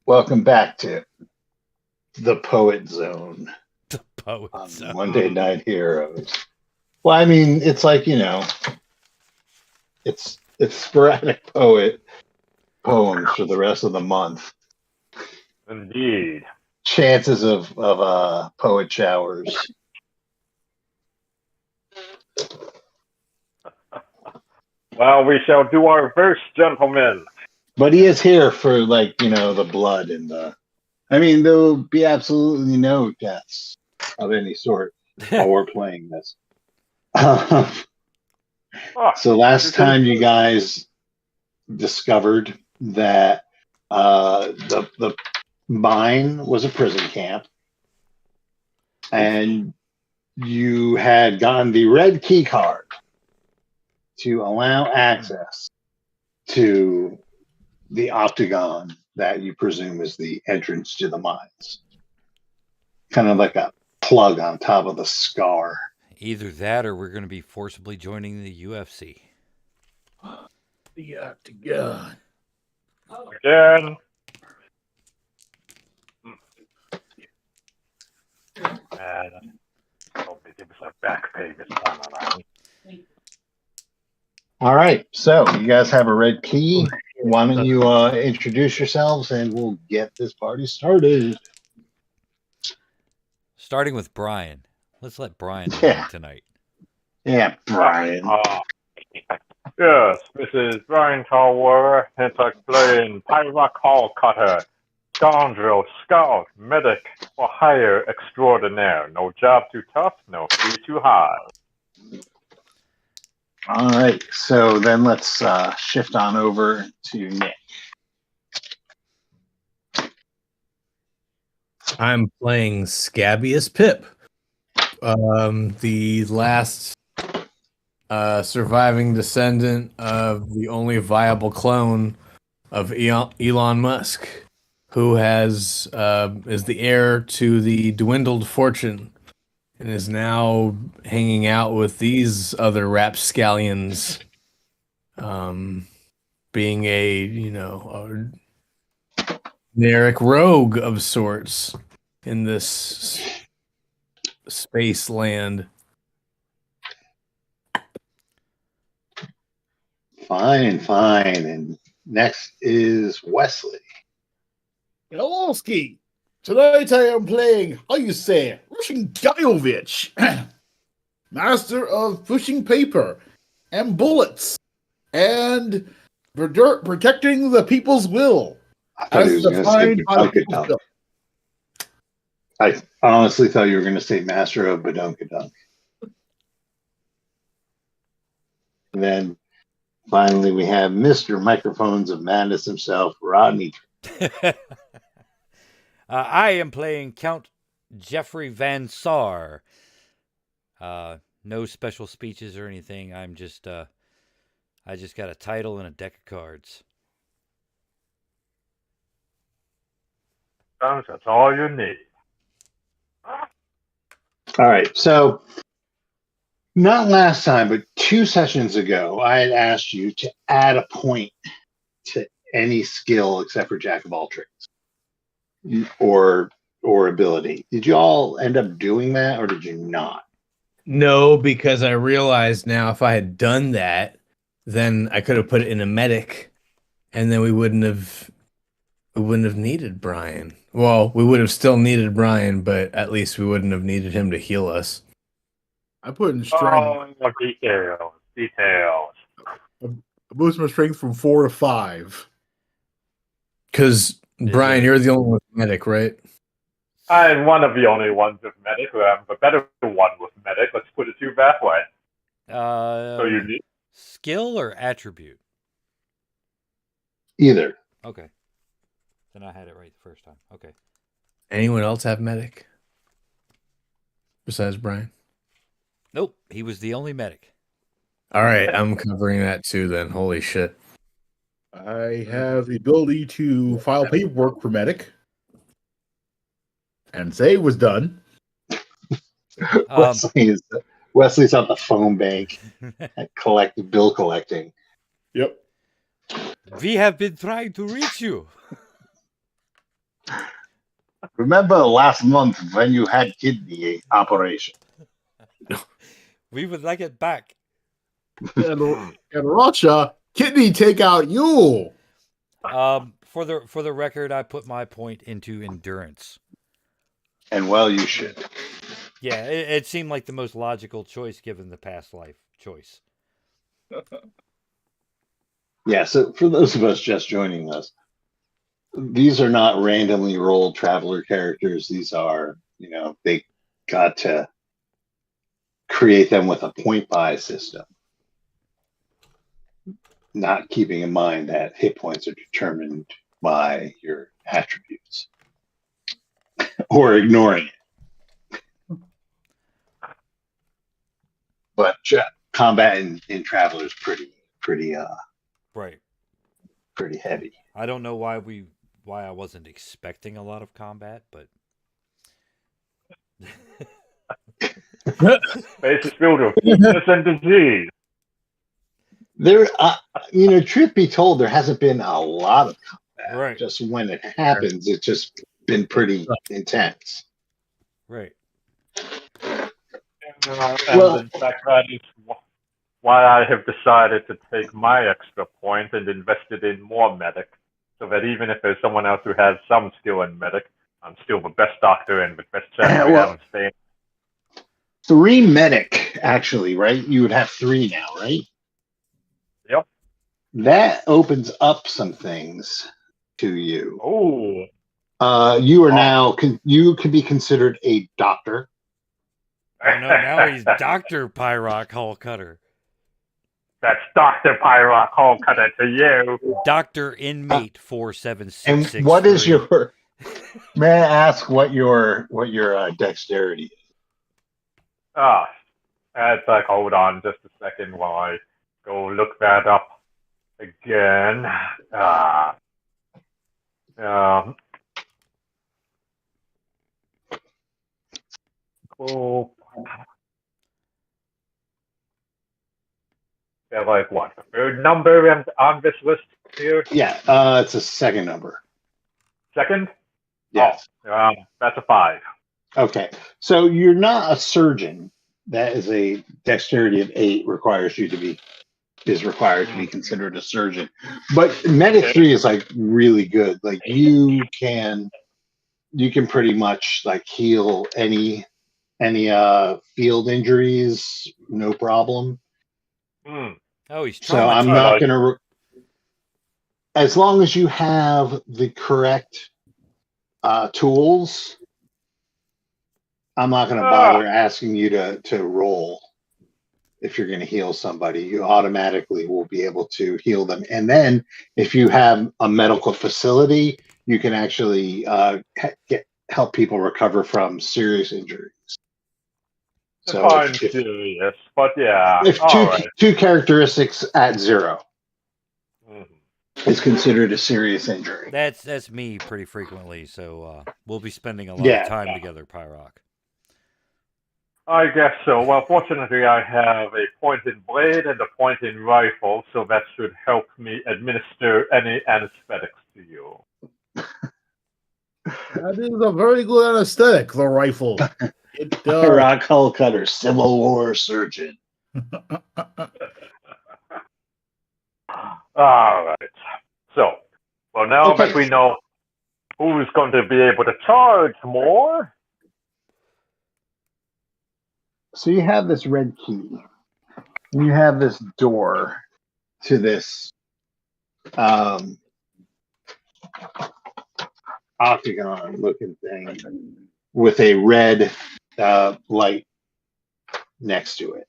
Welcome back to the Poet Zone The Poet on Zone. Monday Night Heroes. Well, I mean, it's like, it's sporadic poems for the rest of the month. Indeed. Chances of poet showers. Well, we shall do our best, gentlemen. But he is here for, the blood and the. I mean, there will be absolutely no deaths of any sort while we're playing this. So last time you guys discovered that the mine was a prison camp, and you had gotten the red key card to allow access to the octagon that you presume is the entrance to the mines. Kind of like a plug on top of the scar. Either that or we're going to be forcibly joining the UFC. The octagon. Again. And hope they give us a back pay this time around. All right, so you guys have a red key. Why don't you introduce yourselves and we'll get this party started. Starting with Brian. Let's let Brian lead tonight. Yeah, Brian. Yes, this is Brian Talwar, hence I play in Pyrock Hall Cutter, Scoundrel, Scout, Medic, for hire extraordinaire. No job too tough, no fee too high. All right, so then let's shift on over to Nick. I'm playing Scabious Pip, the last surviving descendant of the only viable clone of Elon Musk, who is the heir to the dwindled fortune and is now hanging out with these other rapscallions, being a generic rogue of sorts in this space land. Fine. And next is Wesley. Hello, Ski. Tonight I am playing, how you say, Russian Gaiovich, master of pushing paper and bullets and protecting the people's will. I thought he was going to say Badunkadunk. I honestly thought you were going to say Master of Badunkadunk. And then finally we have Mr. Microphones of Madness himself, Rodney. I am playing Count Jeffrey Van Saar. No special speeches or anything. I just got a title and a deck of cards. That's all you need. All right, so not last time, but 2 sessions ago, I had asked you to add a point to any skill except for Jack of all trades or ability. Did you all end up doing that, or did you not? No, because I realized now if I had done that, then I could have put it in a medic, and then we wouldn't have needed Brian. Well, we would have still needed Brian, but at least we wouldn't have needed him to heal us. I put in strength. Oh, details. I boost my strength from 4 to 5. Because, Brian, you're the only one with medic, right? I'm one of the only ones with medic. I'm the better one with medic. Let's put it to you that way. So you need skill or attribute? Either. Okay. Then I had it right the first time. Okay. Anyone else have medic? Besides Brian? Nope. He was the only medic. All right. I'm covering that too then. Holy shit. I have the ability to file paperwork for medic. And save was done. Wesley's on the phone bank at bill collecting. Yep. We have been trying to reach you. Remember last month when you had kidney operation? We would like it back. In Russia, kidney take out you. For the record, I put my point into endurance. And well, you should. Yeah, it seemed like the most logical choice given the past life choice. Yeah, so for those of us just joining us, these are not randomly rolled traveler characters. These are, they got to create them with a point buy system, not keeping in mind that hit points are determined by your attributes or ignoring it. But combat in Traveler is pretty right, pretty heavy. I don't know why I wasn't expecting a lot of combat, but Space is filled with weakness and disease. There, truth be told, there hasn't been a lot of combat. Right. Just when it happens, it's just been pretty intense. Right. And in fact, that is why I have decided to take my extra point and invest it in more medic, so that even if there's someone else who has some skill in medic, I'm still the best doctor and the best chance we have in Spain. 3 medic, actually, right? You would have 3 now, right? Yep. That opens up some things to you. Oh. You are now, you could be considered a doctor. Oh no, now he's Dr. Pyrock Hall Cutter. That's Dr. Pyrock Hall Cutter to you. Dr. Inmate 4766. And what is your, may I ask what your dexterity is? It's like, hold on just a second while I go look that up again. Cool. Yeah, like what? The third number on this list here? Yeah, it's a second number. Second? Yes. Oh, that's a 5. Okay. So you're not a surgeon. That is a dexterity of 8 is required to be considered a surgeon. But medic 3 is like really good. Like you can pretty much like heal any field injuries, no problem. Oh, he's so I'm not going to. As long as you have the correct tools, I'm not going to bother asking you to roll. If you're going to heal somebody, you automatically will be able to heal them. And then, if you have a medical facility, you can actually help people recover from serious injuries. So I'm serious, but yeah. If two characteristics at 0 is considered a serious injury. That's me pretty frequently, so we'll be spending a lot of time together, Pyrock. I guess so. Well, fortunately, I have a pointed blade and a pointed rifle, so that should help me administer any anesthetics to you. That is a very good anesthetic, the rifle. Rock Hull Cutter, Civil War surgeon. All right. So, well, now that we know who's going to be able to charge more. So you have this red key. You have this door to this octagon-looking thing with a red light next to it.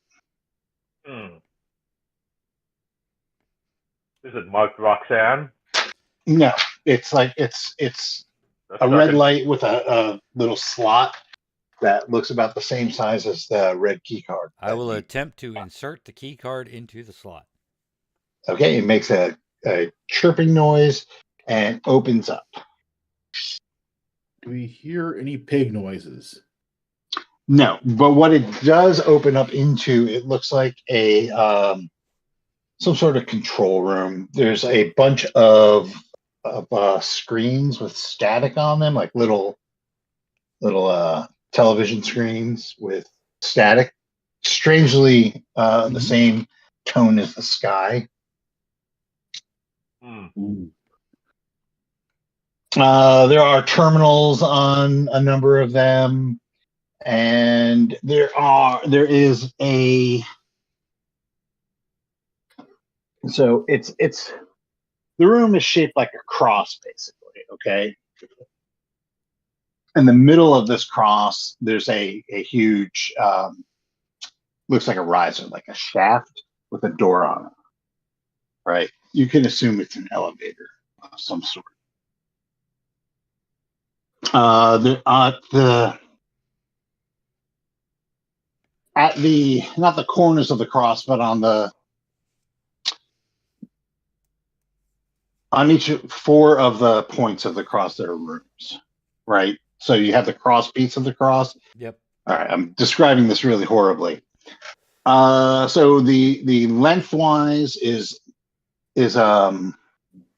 Is it marked Roxanne? No, it's like it's a red light with a little slot that looks about the same size as the red key card. I will attempt to insert the key card into the slot. Okay, it makes a chirping noise and opens up. Do we hear any pig noises? No, but what it does open up into, it looks like a some sort of control room. There's a bunch of screens with static on them, like little television screens with static. Strangely, the same tone as the sky. There are terminals on a number of them, and there is a. So it's the room is shaped like a cross, basically. Okay. In the middle of this cross, there's a huge, looks like a riser, like a shaft with a door on it. Right. You can assume it's an elevator of some sort. At the not the corners of the cross, but on each 4 of the points of the cross, there are rooms. Right. So you have the cross beats of the cross. Yep. All right. I'm describing this really horribly. So the lengthwise is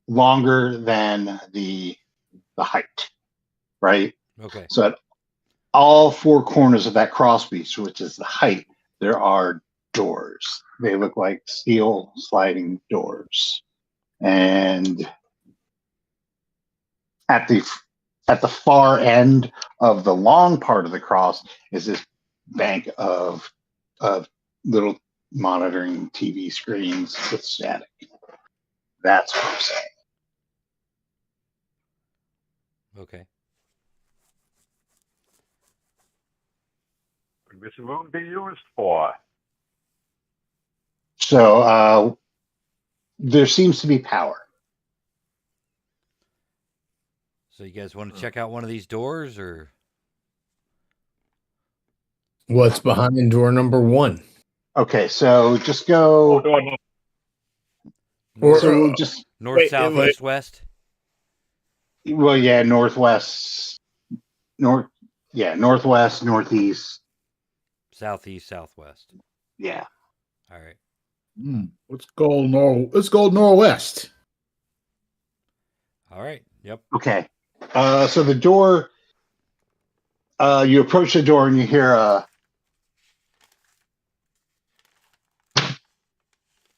longer than the height, right? Okay. So at all 4 corners of that cross piece, which is the height, there are doors. They look like steel sliding doors, and at the far end of the long part of the cross is this bank of little monitoring TV screens with static. That's what I'm saying. Okay. What would this room be used for? So there seems to be power. So you guys want to check out one of these doors, or What's behind door number 1? Okay, so just go. Or So just north, wait, south, wait. east, west? well, yeah, northwest, northwest, northeast. Southeast, southwest. Yeah. All right. Let's go northwest. All right. Yep. Okay. So the door. You approach the door and you hear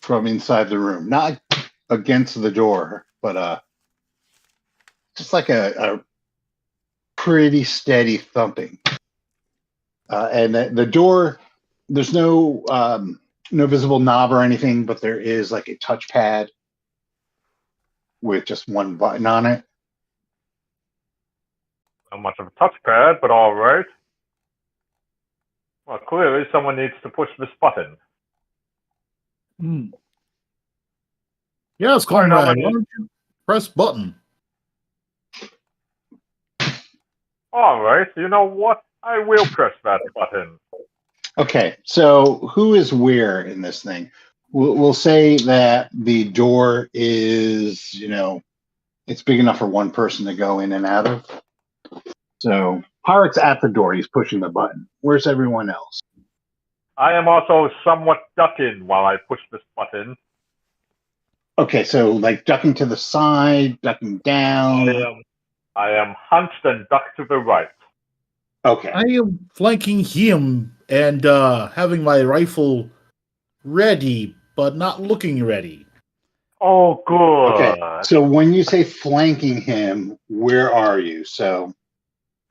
from inside the room, not against the door, but just like a pretty steady thumping. And the door, there's no visible knob or anything, but there is like a touchpad with just one button on it. Not much of a touchpad, but all right. Well, clearly someone needs to push this button. Yes, Alright, comrade. now Why don't you press button? All right, you know what? I will press that button. Okay, so who is where in this thing? We'll say that the door is, it's big enough for one person to go in and out of. So Pyrex at the door, he's pushing the button. Where's everyone else? I am also somewhat ducking while I push this button. Okay, so like ducking to the side, ducking down. I am hunched and ducked to the right. Okay. I am flanking him and having my rifle ready, but not looking ready. Oh, good. Okay. So when you say flanking him, where are you? So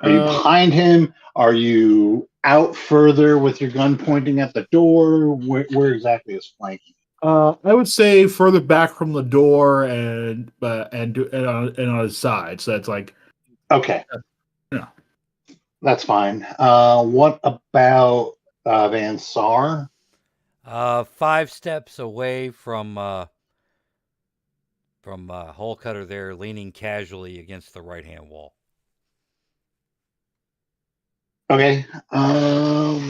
are you behind him? Are you out further with your gun pointing at the door? Where exactly is flanking? I would say further back from the door and on his side. So that's like Okay. Yeah. That's fine. What about Van Sar? 5 steps away from Hole Cutter there, leaning casually against the right-hand wall. Okay. All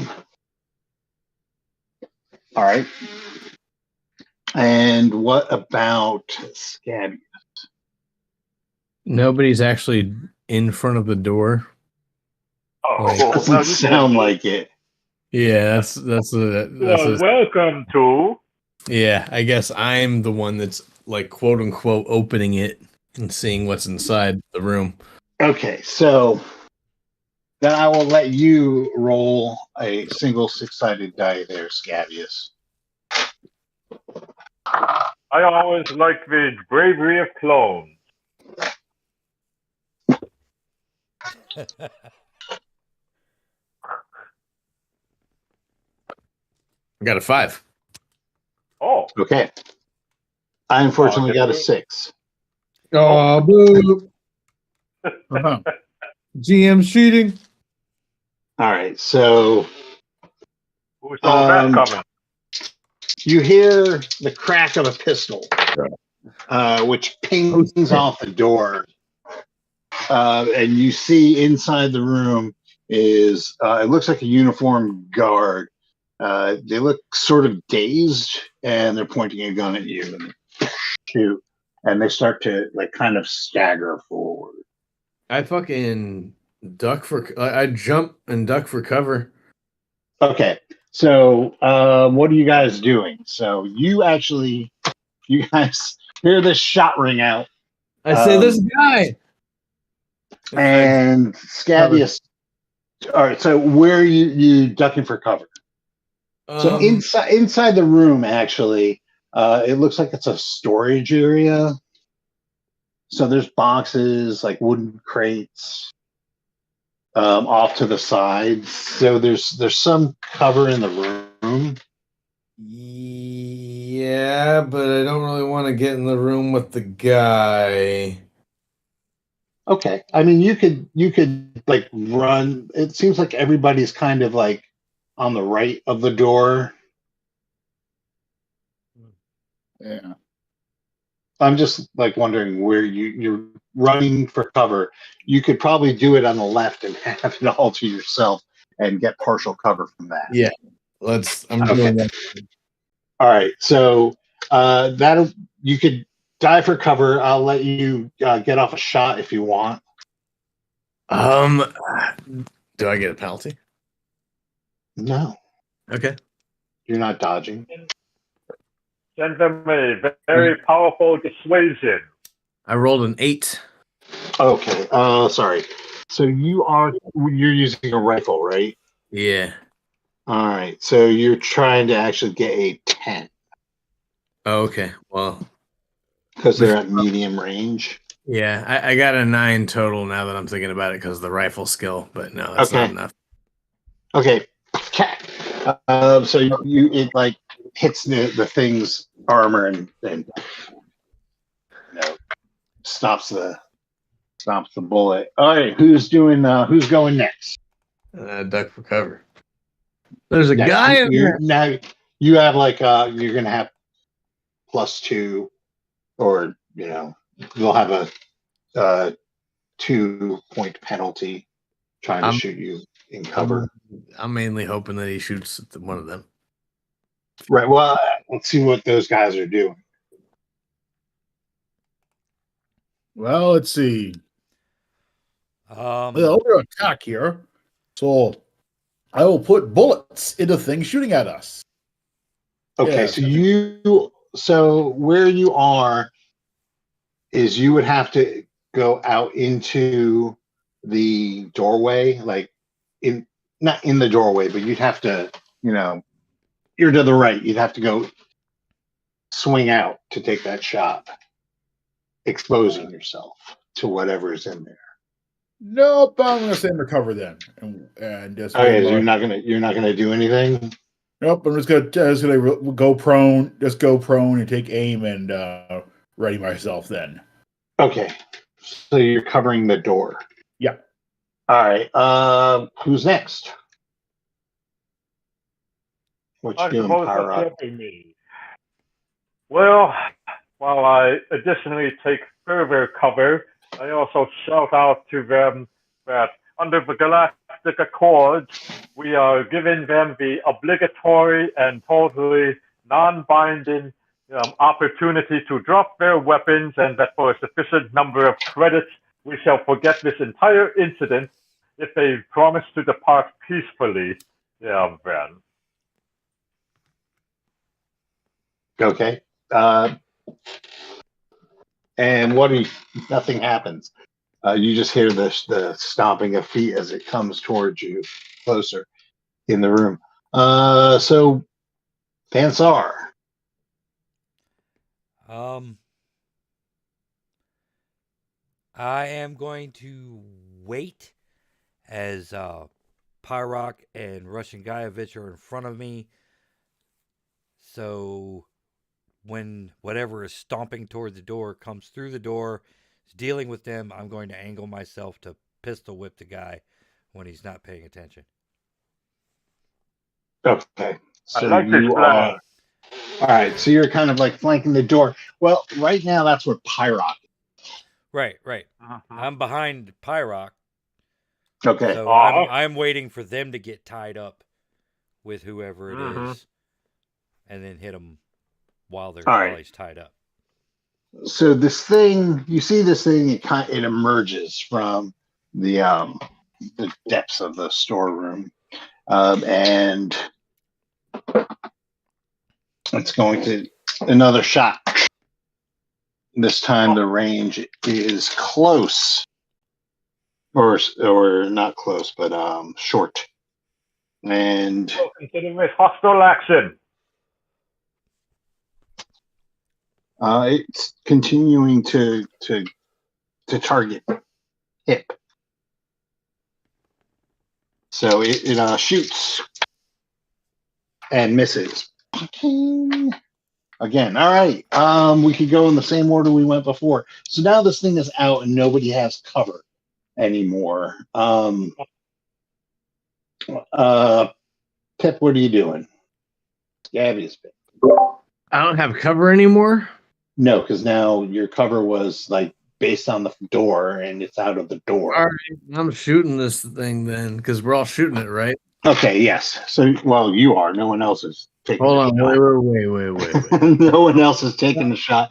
right. And what about Scabby? Nobody's actually in front of the door. Doesn't sound like it. Yeah, that's welcome to. Yeah, I guess I'm the one that's like quote unquote opening it. and seeing what's inside the room. Okay, so then I will let you roll a single six-sided die there, Scabius. I always like the bravery of clones. I got a 5. Oh, Okay. I unfortunately got a 6. Oh, boo. Uh-huh. GM cheating. All right, so who saw that coming? you hear the crack of a pistol, which pings off the door. And you see inside the room is, it looks like a uniformed guard. They look sort of dazed, and they're pointing a gun at you and shoot. And they start to like kind of stagger forward. I fucking duck for. I jump and duck for cover. Okay, so what are you guys doing? So you guys hear this shot ring out, I say, this guy. and Scabius. All right, so where are you ducking for cover? So inside the room, actually, it looks like it's a storage area. So there's boxes, like wooden crates, off to the sides. So there's some cover in the room. Yeah, but I don't really want to get in the room with the guy. Okay, I mean you could like run. It seems like everybody's kind of like on the right of the door. Yeah. I'm just like wondering where you're running for cover. You could probably do it on the left and have it all to yourself and get partial cover from that. Yeah, I'm doing that. All right, so that'll you could dive for cover. I'll let you get off a shot if you want. Do I get a penalty? No, Okay. you're not dodging. Send them a very powerful dissuasion. I rolled an 8. Okay, sorry. So you're using a rifle, right? Yeah. All right, so you're trying to actually get a 10 Oh, okay. Well, because they're at medium range. yeah, I got a 9 total now that I'm thinking about it because of the rifle skill, but no, that's not enough. Okay. So it like hits the thing's armor and stops the bullet. All right, who's going next? Duck for cover. There's a guy in there. Now you have like you're gonna have +2, or you'll have a 2-point penalty trying to shoot you in cover. I'm mainly hoping that he shoots at one of them. Right. Well, let's see what those guys are doing. Well, let's see. Well, we're attack here, so I will put bullets into things shooting at us. Okay, Yeah, so where you are is you would have to go out into the doorway, like not in the doorway, but you'd have to, you're to the right. You'd have to go swing out to take that shot, exposing yourself to whatever's in there. Nope, I'm gonna stay under cover then, and just. Okay, so you're not gonna do anything. Nope, I'm just gonna go prone. Just go prone and take aim and ready myself then. Okay, so you're covering the door. Yeah. All right. Who's next? What you doing, Pyro? Well, while I additionally take further cover, I also shout out to them that under the Galactic Accords, we are giving them the obligatory and totally non-binding opportunity to drop their weapons, and that for a sufficient number of credits, we shall forget this entire incident if they promise to depart peacefully. Yeah, then. Okay. And nothing happens. You just hear the stomping of feet as it comes towards you closer in the room. So, Pansar. I am going to wait as Pyrock and Russian Guyevich are in front of me. So when whatever is stomping toward the door comes through the door, is dealing with them, I'm going to angle myself to pistol whip the guy when he's not paying attention. Okay. So I like this you plan. are. All right. So you're kind of like flanking the door. Well, right now that's where Pyrock is. Right. Mhm. I'm behind Pyrock. Okay. So I'm waiting for them to get tied up with whoever it is, and then hit them while he's tied up. So you see this thing, it emerges from the depths of the storeroom, and it's going to another shot. This time the range is close, or not close, but short, and Considering this hostile action. it's continuing to target hip. So it shoots and misses. Again, all right. We could go in the same order we went before. So now this thing is out and nobody has cover anymore. Pip, what are you doing? Gabby's Pip. I don't have cover anymore. No, because now your cover was like based on the door and it's out of the door. All right, I'm shooting this thing then because we're all shooting it, right? Okay, yes. So, well, you are. No one else is taking. Hold on, wait. No one else is taking the shot.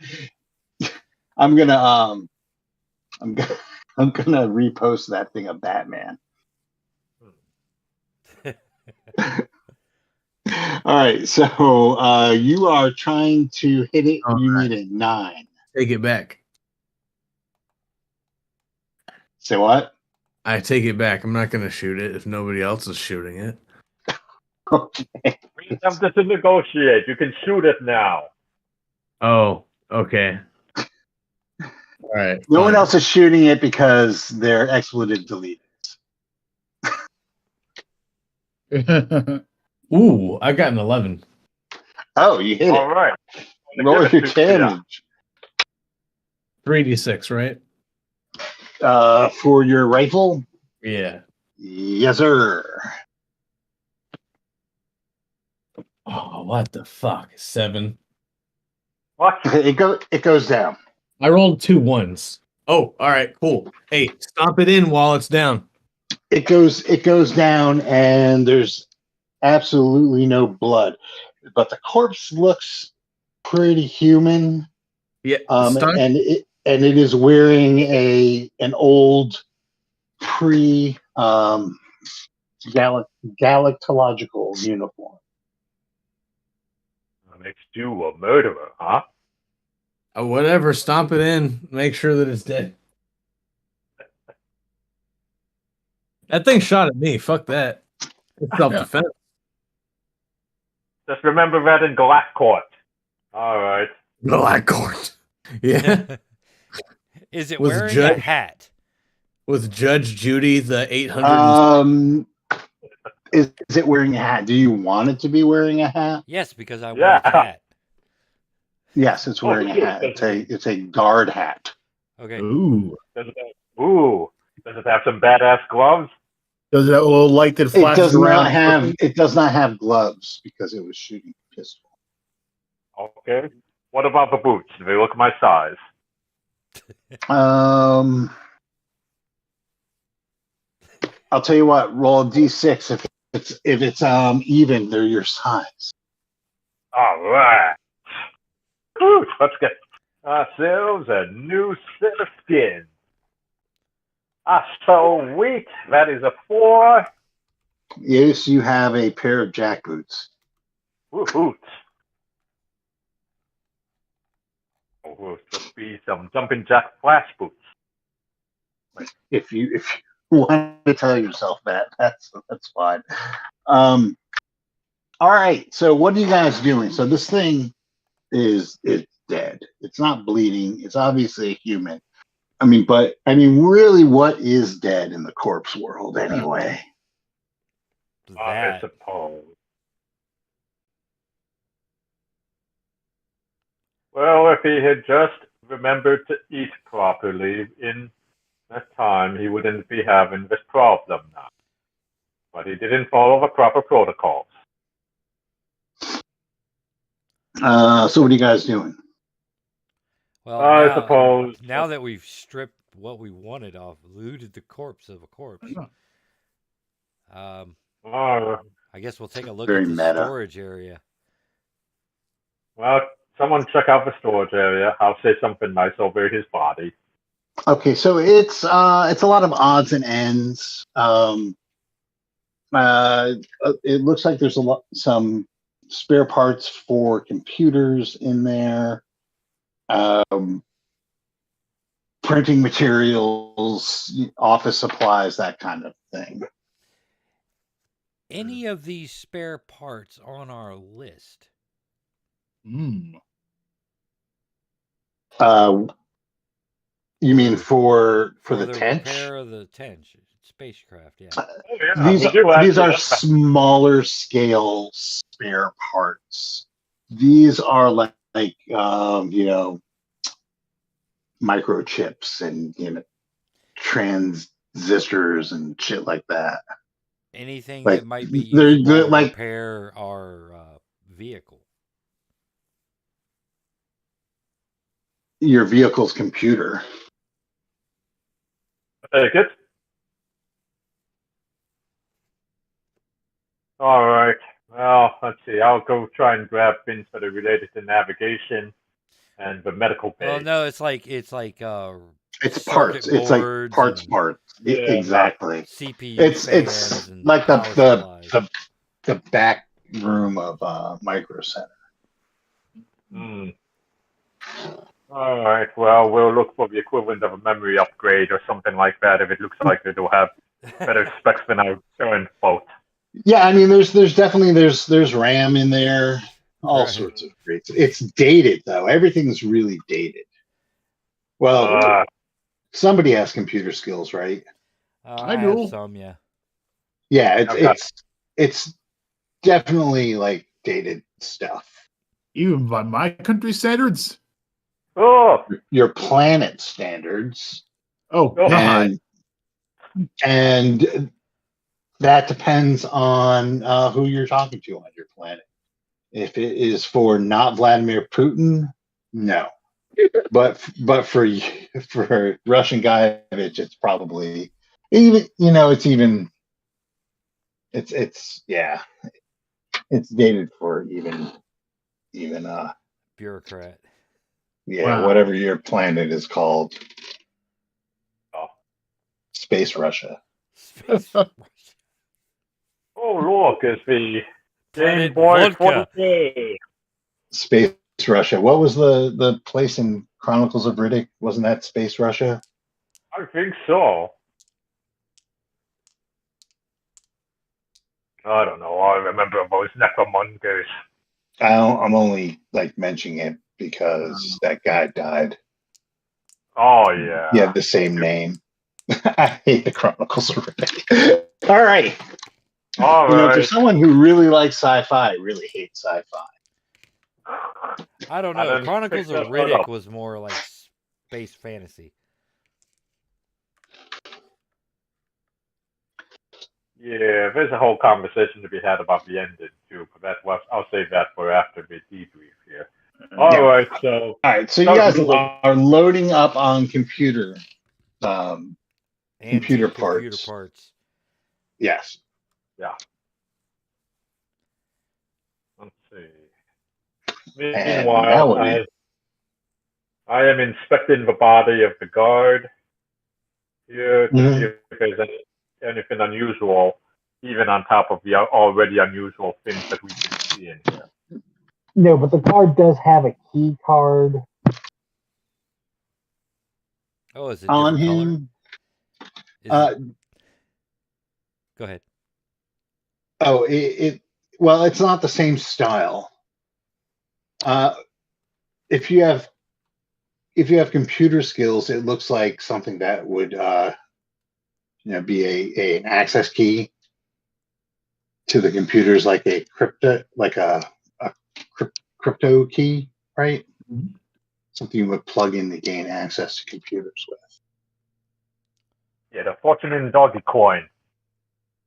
I'm gonna repost that thing of Batman. All right, so you are trying to hit it. All you right. need a 9. Take it back. Say what? I take it back. I'm not going to shoot it if nobody else is shooting it. Okay. We have to negotiate. You can shoot it now. Oh, okay. All right. No one else is shooting it because they're expletive deleted. Ooh, I got an 11. Oh, you hit All it. right. Roll your damage. 3d6, right? For your rifle? Yeah. Yes, sir. Oh, what the fuck? 7. What? It goes down. I rolled 2 1s. Oh, all right, cool. Hey, stomp it in while it's down. It goes down, and there's absolutely no blood, but the corpse looks pretty human. Yeah. And it is wearing an old pre galactological uniform. That makes you a murderer, huh? Whatever, stomp it in. Make sure that it's dead. That thing shot at me. Fuck that. It's self-defense. Just remember that in Galactort. All right. Black court. Yeah. Is it Was wearing Judge- a hat? With Judge Judy, the 800. Is it wearing a hat? Do you want it to be wearing a hat? Yes, because I want its hat. Yes, it's wearing a hat. It's a guard hat. Okay. Ooh. Does it have some badass gloves? Does that little light that It flashes does around? not have gloves because it was shooting a pistol. Okay. What about the boots? Do they look my size? I'll tell you what. Roll a d6 if it's even. They're your size. All right. Whew, let's get ourselves a new set of skin. Sweet. That is a 4. Yes, you have a pair of jackboots. Woohoo. will just be some jumping jack flash boots. If you want to tell yourself that, that's fine. All right. So what are you guys doing? So this thing it's dead. It's not bleeding. It's obviously a human. Really, what is dead in the corpse world anyway? I That. suppose. Well, if he had just remembered to eat properly in that time, he wouldn't be having this problem now. But he didn't follow the proper protocols. So what are you guys doing? Well, I suppose. now that we've stripped what we wanted off, looted the corpse of a corpse, I guess we'll take a look Very at the meta. storage area. Well, someone check out the storage area. I'll say something nice over his body. Okay, so it's a lot of odds and ends. It looks like there's some spare parts for computers in there, printing materials, office supplies, that kind of thing. Any of these spare parts on our list? You mean for the the Tench? repair of the Tench spacecraft? Yeah. These are smaller scale spare parts. These are like microchips and transistors and shit like that. Anything Like, that might be they're useful to like- repair our vehicle. Your vehicle's computer. Take it. All right. Well, let's see. I'll go try and grab things that are related to navigation and the medical bay. Oh no, it's like It's circuit parts. It's like boards parts. Yeah. Exactly. CPU It's fans and like power supplies. the back room of Micro Center. All right. Well, we'll look for the equivalent of a memory upgrade or something like that if it looks like they do have better specs than our current boat. Yeah, I mean, there's definitely there's RAM in there, all Right. sorts of great. It's dated though. Everything's really dated. Well, somebody has computer skills, right? I do. have some, yeah. Yeah, Okay. it's definitely like dated stuff. Even by my country standards. Oh, Your planet standards, Oh, God. and that depends on who you're talking to on your planet. If it is for not Vladimir Putin, no. But for Russian Guyevich, it's probably it's dated for even Bureaucrat. Wow. whatever your planet is called. Oh. Space Russia. Space oh, look, it's the Planet Game Boy Vodka. 40K. Space Russia. What was the place in Chronicles of Riddick? Wasn't that Space Russia? I think so. I don't know. I remember those necromongers. I'm only like mentioning it because that guy died. Oh, yeah. He had the same name. I hate the Chronicles of Riddick. All right. All For right. someone who really likes sci-fi, really hates sci-fi. I don't I know. didn't Chronicles pick of that one Riddick up. was more like space fantasy. Yeah, there's a whole conversation to be had about the ending, too. But I'll save that for after the debrief here. All right, so... All right, so you guys are loading up on computer computer parts. Yes. Yeah. Let's see. And Meanwhile, that I am inspecting the body of the guard here to see if there's anything unusual, even on top of the already unusual things that we've been seeing here. No, but the guard does have a key card Oh, is it on different color? him. Is Uh, Go ahead. oh, well, it's not the same style. Uh, if you have computer skills, it looks like something that would be an access key to the computers, like a crypto key, right? Mhm. Something you would plug in to gain access to computers with. Yeah, the fortune in doggy coin.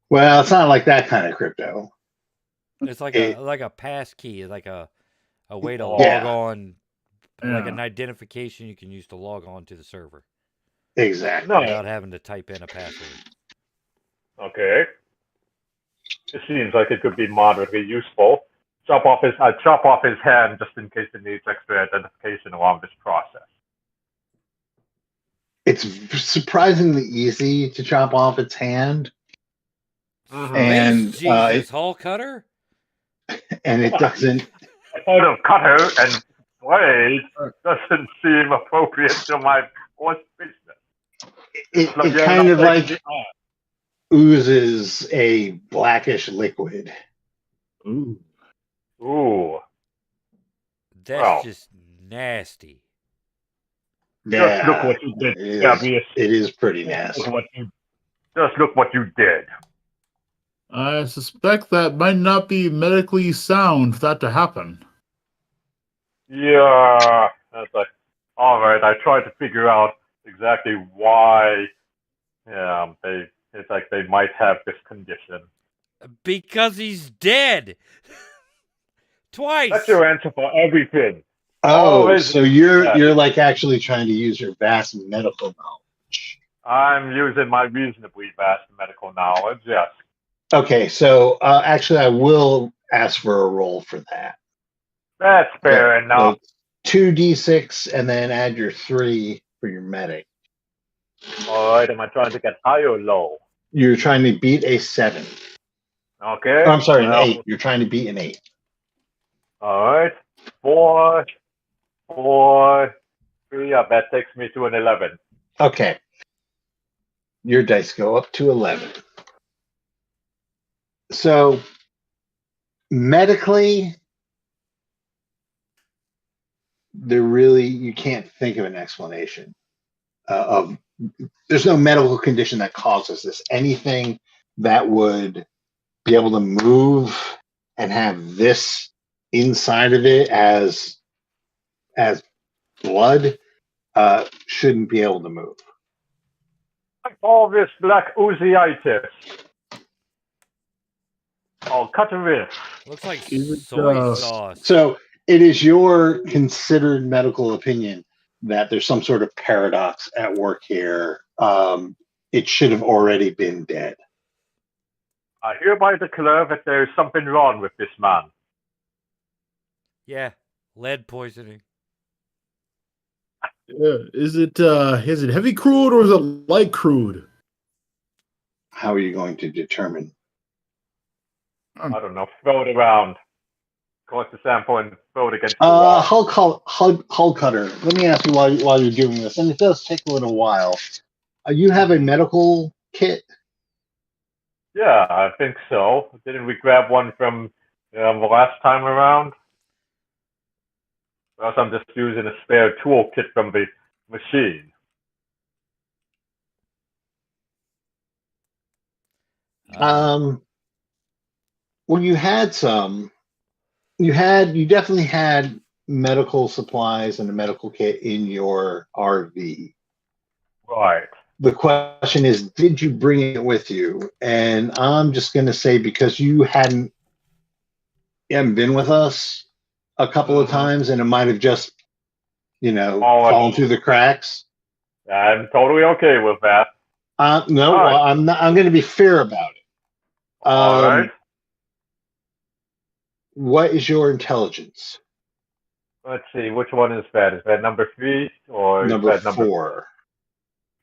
Well, it's not like that kind of crypto. It's like It, a pass key, like a way to Oh. log Yeah. on, like an Yeah. identification you can use to log on to the server exactly. No. without having to type in a password. Okay. It seems like it could be moderately useful. I'd chop off his hand just in case it needs extra identification along this process. It's surprisingly easy to chop off its hand, and Space Jesus, Hall Cutter? it doesn't. The thought of cutter and blade doesn't seem appropriate to my horse business. It You're kind not of taking like the arm. oozes a blackish liquid. Ooh. Ooh. That's Well. just nasty. Just look Yeah, what you did, it is. Gabius. It is pretty nasty. Just look what you did. I suspect that might not be medically sound for that to happen. Yeah. That's like, all right. I tried to figure out exactly why. Yeah, it's like they might have this condition. Because he's dead. Twice. That's your answer for everything. Oh, Always so you're that. you're like actually trying to use your vast medical knowledge. I'm using my reasonably vast medical knowledge. Yes. Okay, so actually, I will ask for a roll for that. That's fair enough. 2d6 and then add your 3 for your medic. All right. Am I trying to get high or low? You're trying to beat a 7. Okay. Oh, I'm sorry, well, an 8. You're trying to beat an 8. All right. 4, 4, 3. Yeah, that takes me to an 11. Okay. Your dice go up to 11. So, medically, you can't think of an explanation of. There's no medical condition that causes this. Anything that would be able to move and have this inside of it as blood shouldn't be able to move. I call this black oozyitis. I'll cut a wrist. Looks like Is it, soy sauce. So it is your considered medical opinion that there's some sort of paradox at work here. It should have already been dead. I hereby declare that there is something wrong with this man. Yeah, lead poisoning. Is it heavy crude or is it light crude? How are you going to determine? I don't know. Throw it around. Collect the sample and throw it against the wall. Hull cutter. Let me ask you while you're doing this, and it does take a little while. You have a medical kit? Yeah, I think so. Didn't we grab one from the last time around? Or else I'm just using a spare toolkit from the machine. Well, you had some. You definitely had medical supplies and a medical kit in your RV. Right. The question is, did you bring it with you? And I'm just going to say, because you haven't been with us a couple of times, and it might have just, fallen through the cracks. I'm totally okay with that. No, All right. well, I'm not. I'm going to be fair about it. All right. What is your intelligence? Let's see. Which one is that? Is that number 3 or Number is that number 4.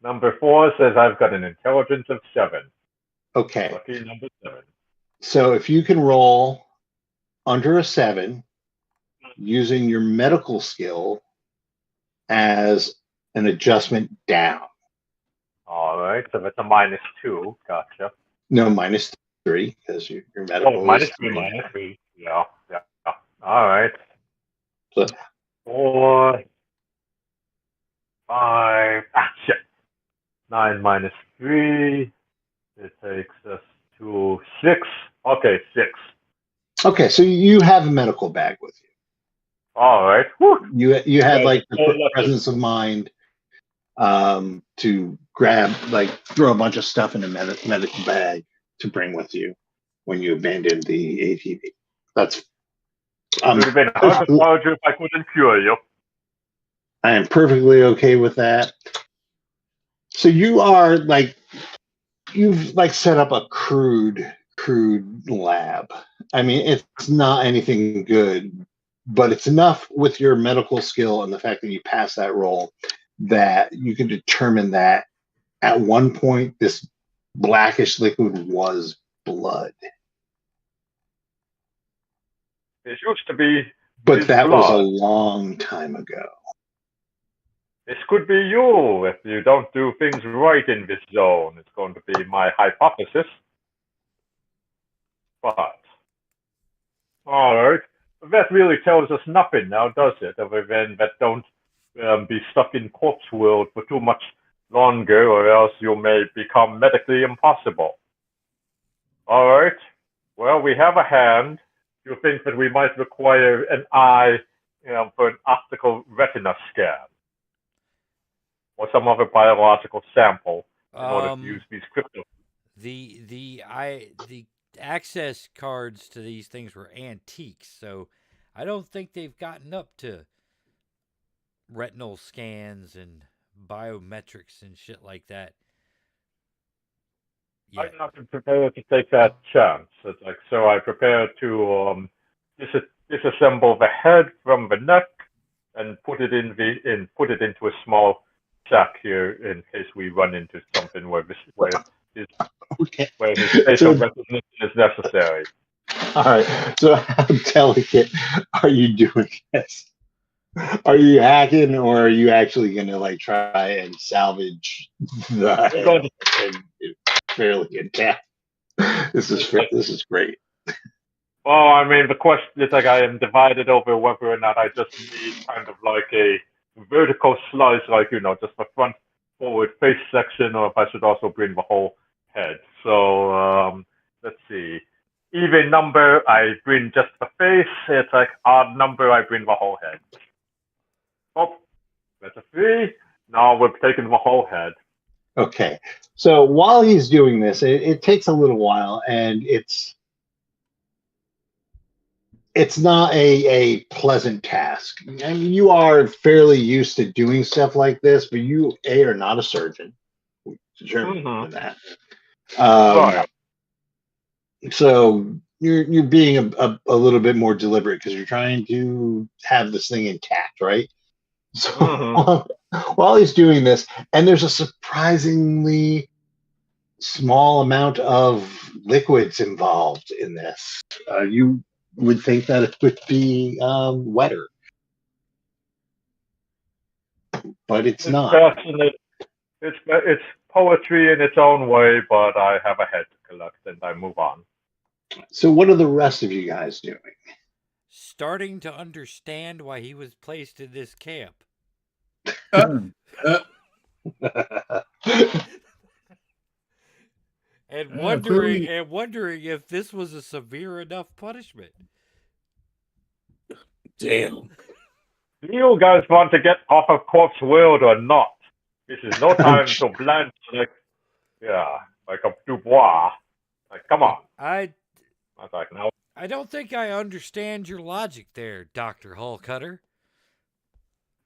Number 4 says I've got an intelligence of 7. Okay. Lucky number 7. So if you can roll under a 7 using your medical skill as an adjustment down. All right, so that's a -2. Gotcha. No, -3 because your Oh, medical minus is three, 3. -3. Yeah, yeah. All right. So 4, 5. Ah, shit. 9 -3. It takes us to 6. Okay, 6. okay, so you have a medical bag with you. All right. Whew. You had like So the lucky. presence of mind to grab, like, throw a bunch of stuff in a medical bag to bring with you when you abandoned the ATV. That's It would have been hard to follow you if I couldn't cure you. I am perfectly okay with that. So you are like, you've like set up a crude lab. I mean, it's not anything good, but it's enough with your medical skill and the fact that you passed that role that you can determine that at one point this blackish liquid was blood. It used to be But his that was a blood. long time ago. This could be you if you don't do things right in this zone. It's going to be my hypothesis. But, alright. That really tells us nothing now, does it? Other than that don't be stuck in corpse world for too much longer, or else you may become medically impossible. Alright. Well, we have a hand. You think that we might require an eye, for an optical retina scan, or some other biological sample in order to use these crypto. The access cards to these things were antiques, so I don't think they've gotten up to retinal scans and biometrics and shit like that yet. I'm not prepared to take that chance. It's like, so I prepare to disassemble the head from the neck and put it into a small sack here in case we run into something where his facial recognition is necessary. All right. So how delicate are you doing this? Are you hacking, or are you actually going to like try and salvage the head and fairly intact? This is great. Well, I mean, the question is like I am divided over whether or not I just need kind of like a vertical slice, like, just the front forward face section, or if I should also bring the whole head. So let's see. Even number, I bring just the face. It's like odd number, I bring the whole head. Oh, that's a 3. Now we're taking the whole head. Okay. So while he's doing this, it takes a little while, and it's not a pleasant task. I mean, you are fairly used to doing stuff like this, but you are not a surgeon. We determined that. Right. So you're being a little bit more deliberate because you're trying to have this thing intact, right? So while he's doing this, and there's a surprisingly small amount of liquids involved in this, you would think that it would be wetter, but it's not. Fascinating. It's poetry in its own way, but I have a head to collect, and I move on. So what are the rest of you guys doing? Starting to understand why he was placed in this camp. And wondering if this was a severe enough punishment. Damn. Do you guys want to get off of Corpse World or not? This is no time to blanch like a Dubois. Like, come on. I was like, no. I don't think I understand your logic there, Dr. Hullcutter.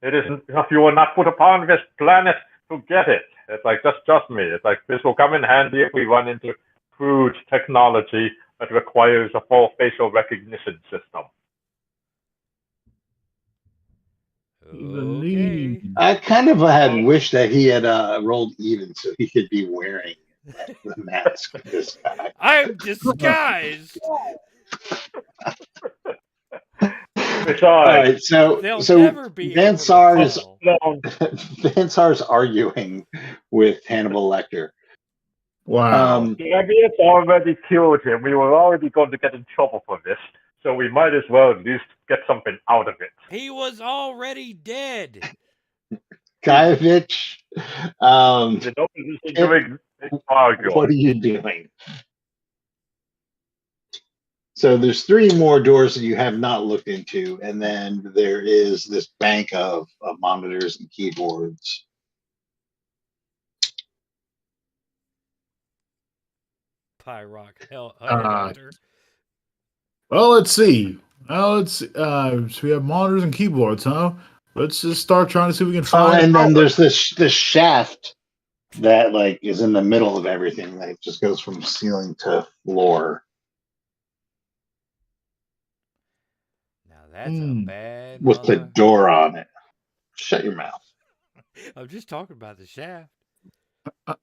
It isn't. You were not put upon this planet to get it. It's like, just trust me. It's like, this will come in handy if we run into crude technology that requires a full facial recognition system. Okay. I kind of had wished that he had rolled even so he could be wearing the mask of this guy. I'm disguised. Besides, All right, so They'll never be able to Vansar is tell. Vansar's arguing with Hannibal Lecter. Wow. Dragoon's already killed him. We were already going to get in trouble for this, so we might as well at least get something out of it. He was already dead. Gaievich, There's no position to argue. what are you doing? So there's 3 more doors that you have not looked into, and then there is this bank of monitors and keyboards. Pyrock hell Uh, headhunter. Well, let's see. So we have monitors and keyboards, huh? Let's just start trying to see if we can Oh, find. and then there's this shaft that like is in the middle of everything. That just goes from ceiling to floor. Now that's a bad With the mother. door on it. Shut your mouth. I'm just talking about the shaft. What?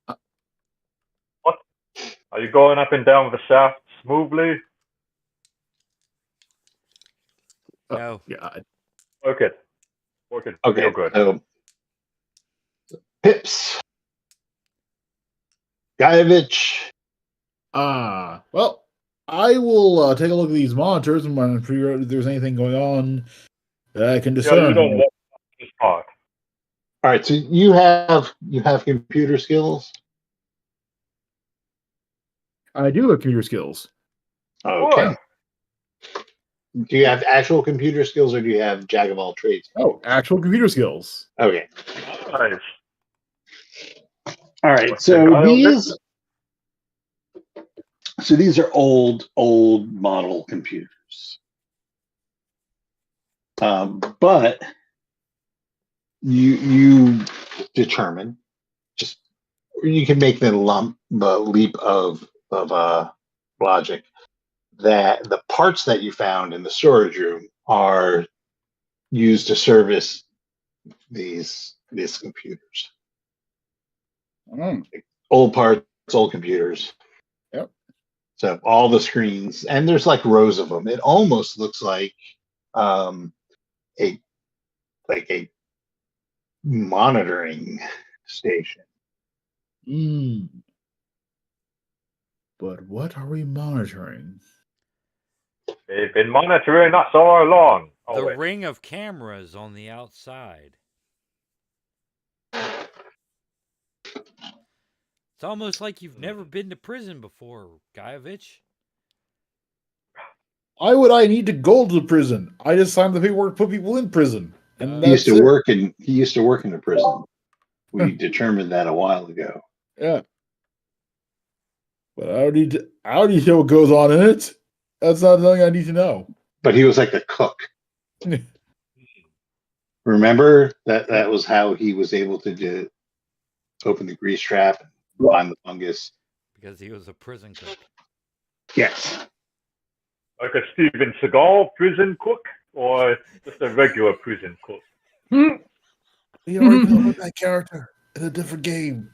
Are you going up and down the shaft smoothly? No. God. Okay. Working Okay, real good. so Pips, Gaievich. Well, I will take a look at these monitors and figure out if there's anything going on that I can Yeah, discern. you don't want this part. All right, so you have computer skills. I do have computer skills. Okay. Do you have actual computer skills, or do you have jack of all trades? Oh, actual computer skills. Okay. Nice. All right. So these are old model computers. But you determine, just you can make the leap of logic that the parts that you found in the storage room are used to service these computers. Old parts, old computers. Yep. So all the screens, and there's like rows of them. It almost looks like a monitoring station. But what are we monitoring? They've been monitoring us all along. The ring of cameras on the outside. It's almost like you've never been to prison before, Gaievich. Why would I need to go to the prison? I just signed the paperwork to put people in prison. And He used to work in a prison. We determined that a while ago. Yeah. But I don't need to know what goes on in it. That's not something I need to know. But he was like the cook. Remember that was how he was able to open the grease trap and find the fungus. Because he was a prison cook. Yes. Like a Steven Seagal prison cook, or just a regular prison cook? We already know about that character in a different game.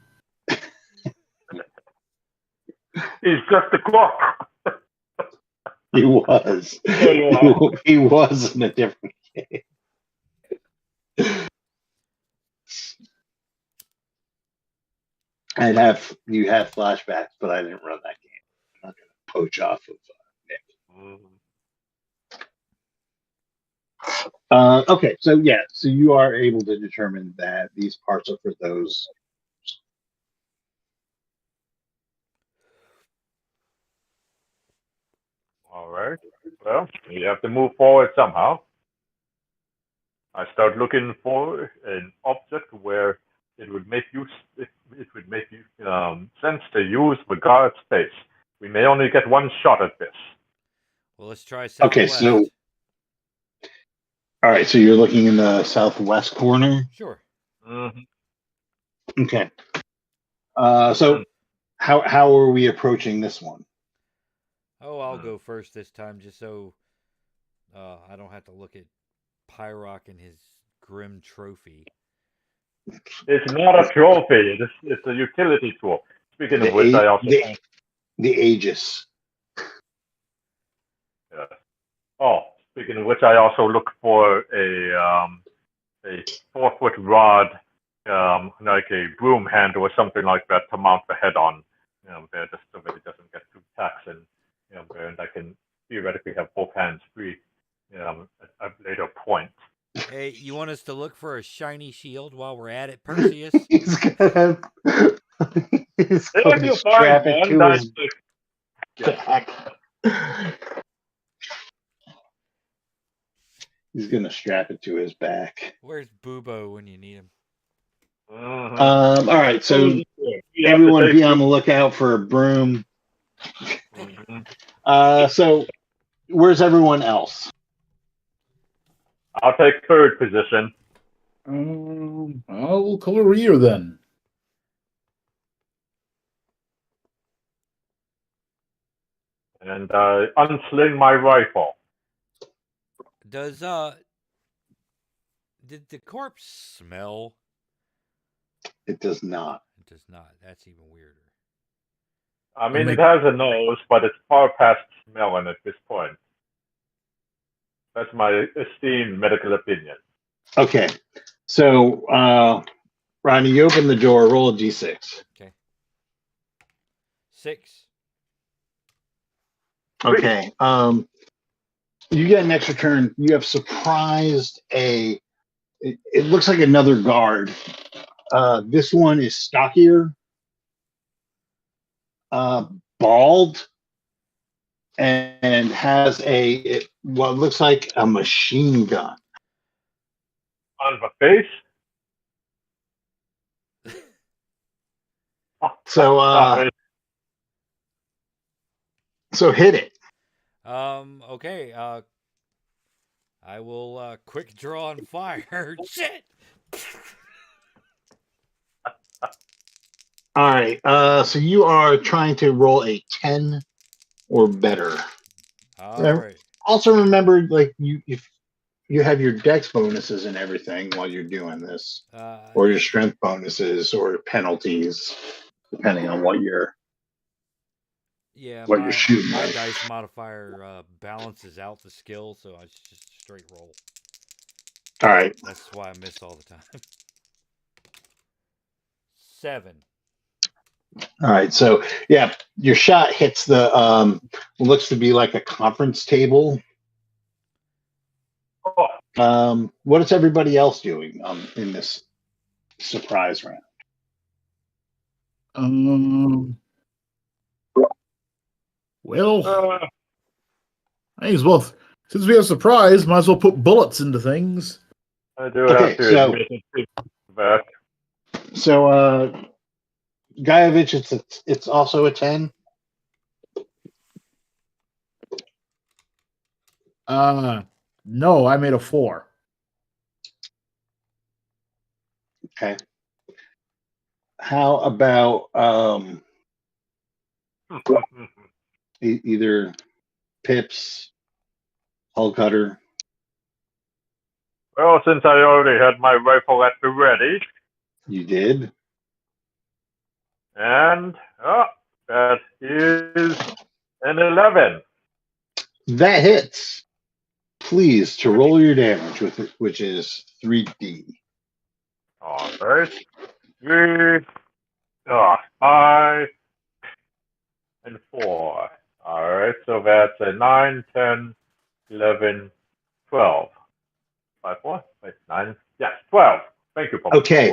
He's just a cook. He was. He was in a different game. You have flashbacks, but I didn't run that game. I'm not going to poach off of Nick. Okay, so you are able to determine that these parts are for those. All right. Well, you have to move forward somehow. I start looking for an object where it would make sense to use the guard space. We may only get one shot at this. Well, let's try southwest. Okay, so all right, so you're looking in the southwest corner. Sure. Mm-hmm. Okay. So how are we approaching this one? Oh, I'll go first this time, just so I don't have to look at Pyrock and his grim trophy. It's not a trophy. It's a utility tool. Speaking of which, I also the Aegis. Yeah. Oh, Speaking of which, I also look for a 4-foot rod, like a broom handle or something like that to mount the head on. There just so that it doesn't get too taxing. There, and I can theoretically have both hands free. At a later point. Hey, you want us to look for a shiny shield while we're at it, Perseus? He's gonna If you find strap it one, to that's his yeah. back. He's gonna strap it to his back. Where's Boobo when you need him? Mhm. All right, so You have to everyone take be on the lookout for a broom. Mhm. So where's everyone else? I'll take third position. I'll cover rear then. And unsling my rifle. Does did the corpse smell? It does not. It does not. That's even weirder. I mean, it has a nose, but it's far past smelling at this point. That's my esteemed medical opinion. Okay. So Ronnie, you open the door, roll a d6. Okay. 6. Okay. You get an extra turn. You have surprised it looks like another guard. This one is stockier, bald, and has what looks like a machine gun. On the face? So so hit it. Okay. I will quick draw and fire. Shit. All right. So you are trying to roll a 10 or better. All right. Also remember, like if you have your dex bonuses and everything while you're doing this, or your strength bonuses or penalties, depending on what you're you're shooting. My with. dice modifier balances out the skill, so it's just a straight roll. All right. That's why I miss all the time. 7. All right. So yeah, your shot hits the looks to be like a conference table. What is everybody else doing in this surprise round? Well, I think as well. Since we have surprise, might as well put bullets into things. I do have to admit that. So Guyevich, it's also a 10. No, I made a 4. Okay. How about either Pips, Hull Cutter? Well, since I already had my rifle at the ready. You did? And that is an 11. That hits. Please to roll your damage with it, which is 3d. All right. 3, 5, and 4. All right. So that's a 9, 10, 11, 12. 5, 4, wait, 9. Yes, 12. Thank you for Okay.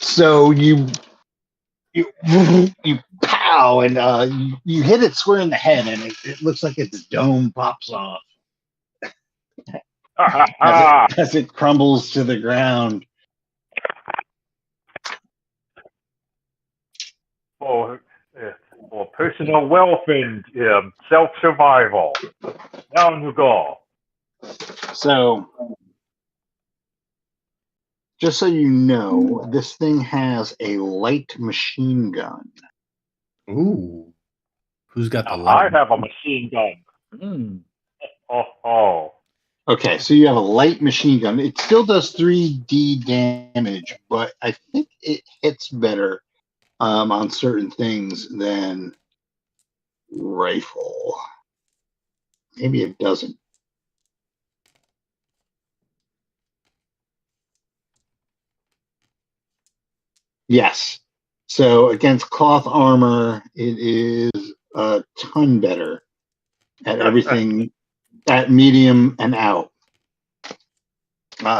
So you pow and you hit it square in the head, and it looks like its dome pops off as it crumbles to the ground. For personal welfare, self-survival. Down you go. So, just so you know, this thing has a light machine gun. Ooh. Who's got the I light? have a machine gun. Oh. Okay, so you have a light machine gun. It still does 3d damage, but I think it hits better on certain things than rifle. Maybe it doesn't. Yes. So against cloth armor, it is a ton better at everything at medium and out.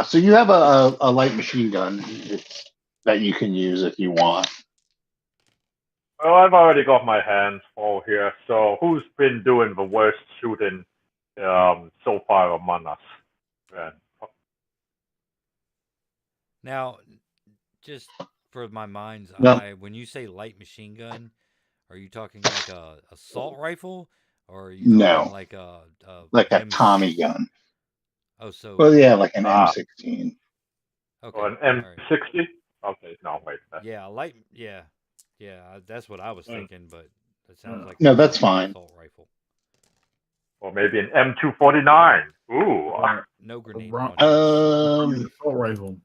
So you have a light machine gun that you can use if you want. Well, I've already got my hands full here. So who's been doing the worst shooting so far among us? Then? Now, just for my mind's No. eye, when you say light machine gun, are you talking like a assault rifle, or are you talking No, like a like a M? Tommy gun. Oh, so Well, yeah, like an Ah. M16. okay, Or an all right. M60? Okay, no, wait. Yeah, light. Yeah, that's what I was thinking, but it sounds like No, more that's like an fine. assault rifle. Or maybe an M249. Ooh. No grenade Wrong. launchers. Assault rifle.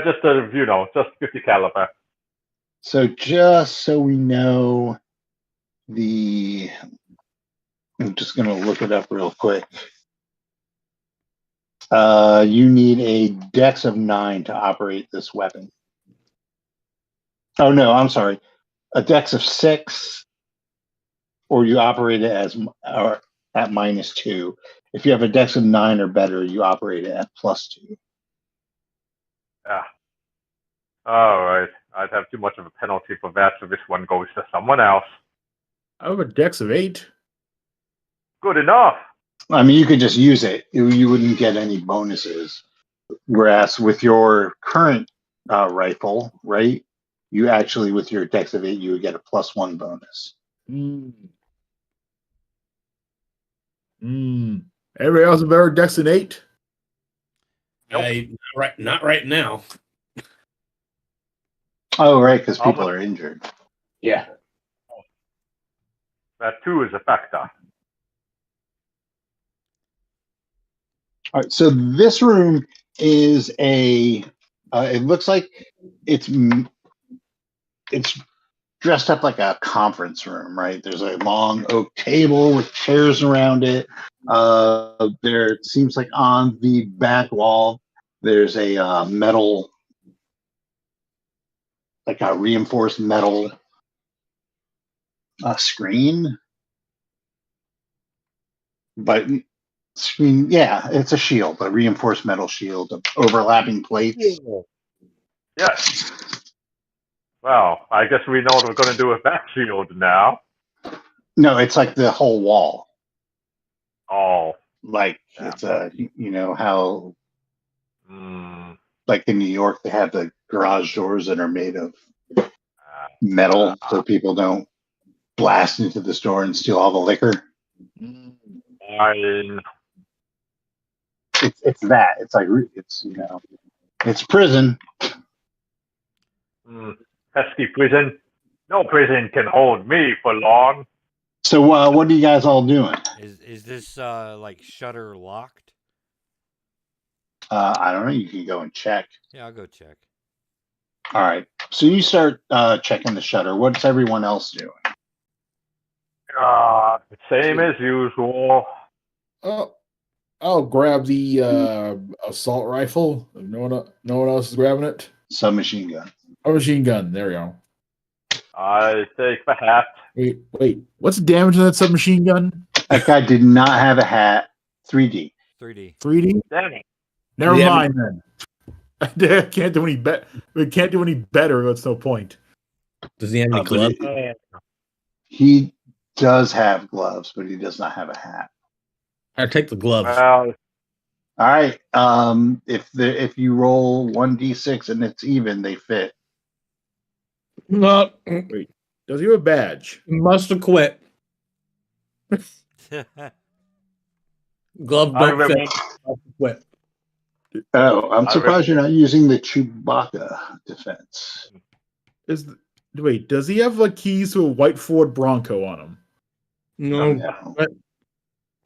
Just a, just 50 caliber. So just so we know, I'm just going to look it up real quick. You need a dex of 9 to operate this weapon. Oh no, I'm sorry. A dex of 6, or you operate it or at -2. If you have a dex of 9 or better, you operate it at +2. Yeah. All right. I'd have too much of a penalty for that, so this one goes to someone else. I have a dex of 8. Good enough. I mean, you could just use it. You wouldn't get any bonuses. Whereas with your current rifle, right, you actually, with your dex of 8, you would get a +1 bonus. Everybody else a better dex than 8? Nope. Not right now. Oh, right, because How people much- are injured. Yeah. That too is a factor. All right, so this room is it looks like it's dressed up like a conference room, right? There's a long oak table with chairs around it. There seems like on the back wall, there's a metal, like a reinforced metal screen. But screen, yeah, it's a shield, a reinforced metal shield of overlapping plates. Yes. Well, I guess we know what we're going to do with that shield now. No, it's like the whole wall. Oh. Like Yeah. it's how Mm, like in New York they have the garage doors that are made of metal so people don't blast into the store and steal all the liquor. fine. It's that. It's like it's prison. Pesky prison. No prison can hold me for long. So what are you guys all doing? Is this like shutter locked? I don't know. You can go and check. Yeah, I'll go check. All right. So you start checking the shutter. What's everyone else doing? Same as usual. Oh, I'll grab the assault rifle. No one else is grabbing it. Submachine gun. Oh, machine gun. There we go. I take the hat. Wait. What's the damage on that submachine gun? That guy did not have a hat. 3D. 3D. 3D? Damn it. Never Yeah, mind then. I can't do any better. We can't do any better. That's no point. Does he have any but gloves? He does have gloves, but he does not have a hat. I take the gloves. Well, All right. If you roll 1d6 and it's even, they fit. No, Does he have a badge? must have quit. Glove I don't remember. fit. Must have quit. Oh, I'm I surprised you're not using the Chewbacca defense. Wait, does he have like keys to a white Ford Bronco on him? No, No.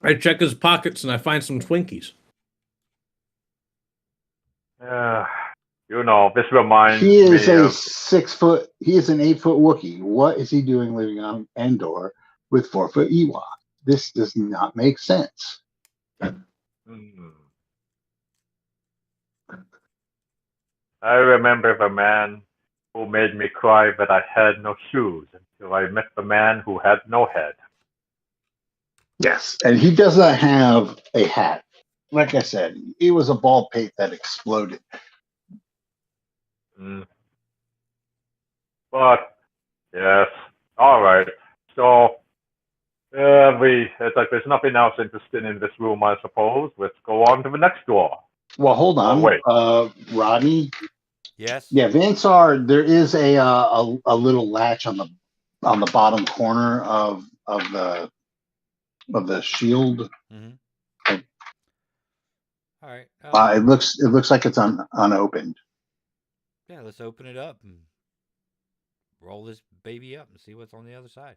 I check his pockets and I find some Twinkies. This reminds He is me a of 6 foot. He is an 8 foot Wookiee. What is he doing living on Endor with 4 foot Ewok? This does not make sense. I remember the man who made me cry that I had no shoes until I met the man who had no head. Yes, and he does not have a hat. Like I said, it was a ball pate that exploded. But yes, all right. So it's like there's nothing else interesting in this room, I suppose. Let's go on to the next door. Well, hold on. wait. Rodney. Yes. Yeah, Vansar. There is a little latch on the bottom corner of the shield. Mm-hmm. All right. It looks like it's unopened. Yeah, let's open it up and roll this baby up and see what's on the other side.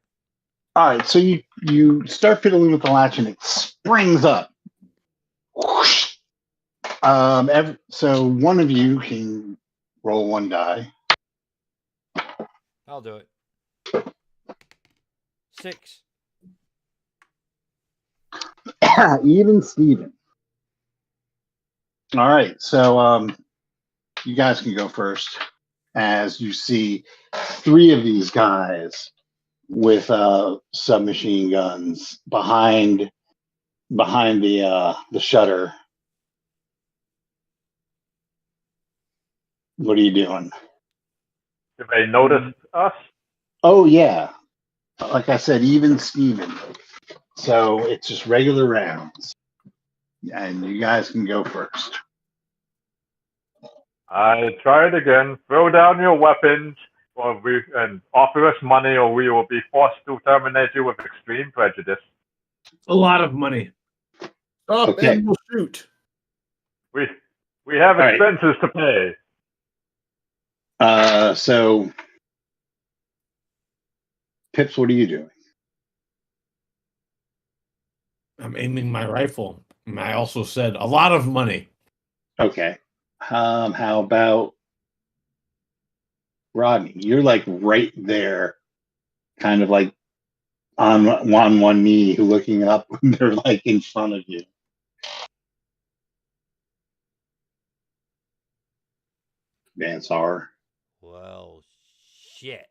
All right, so you start fiddling with the latch and it springs up. Whoosh. So one of you can roll one die. I'll do it. 6. Even Steven. All right, so you guys can go first as you see 3 of these guys with submachine guns behind the shutter. What are you doing? Did they notice us? Oh yeah, like I said, even Steven. So it's just regular rounds, and you guys can go first. I try it again. Throw down your weapons, and offer us money, or we will be forced to terminate you with extreme prejudice. A lot of money. Up Okay. and we'll shoot. We have All right. expenses to pay. So Pips, what are you doing? I'm aiming my rifle. And I also said a lot of money. Okay. How about Rodney? You're like right there, kind of like on one knee, looking up. They're like in front of you. Vansar. Well, shit.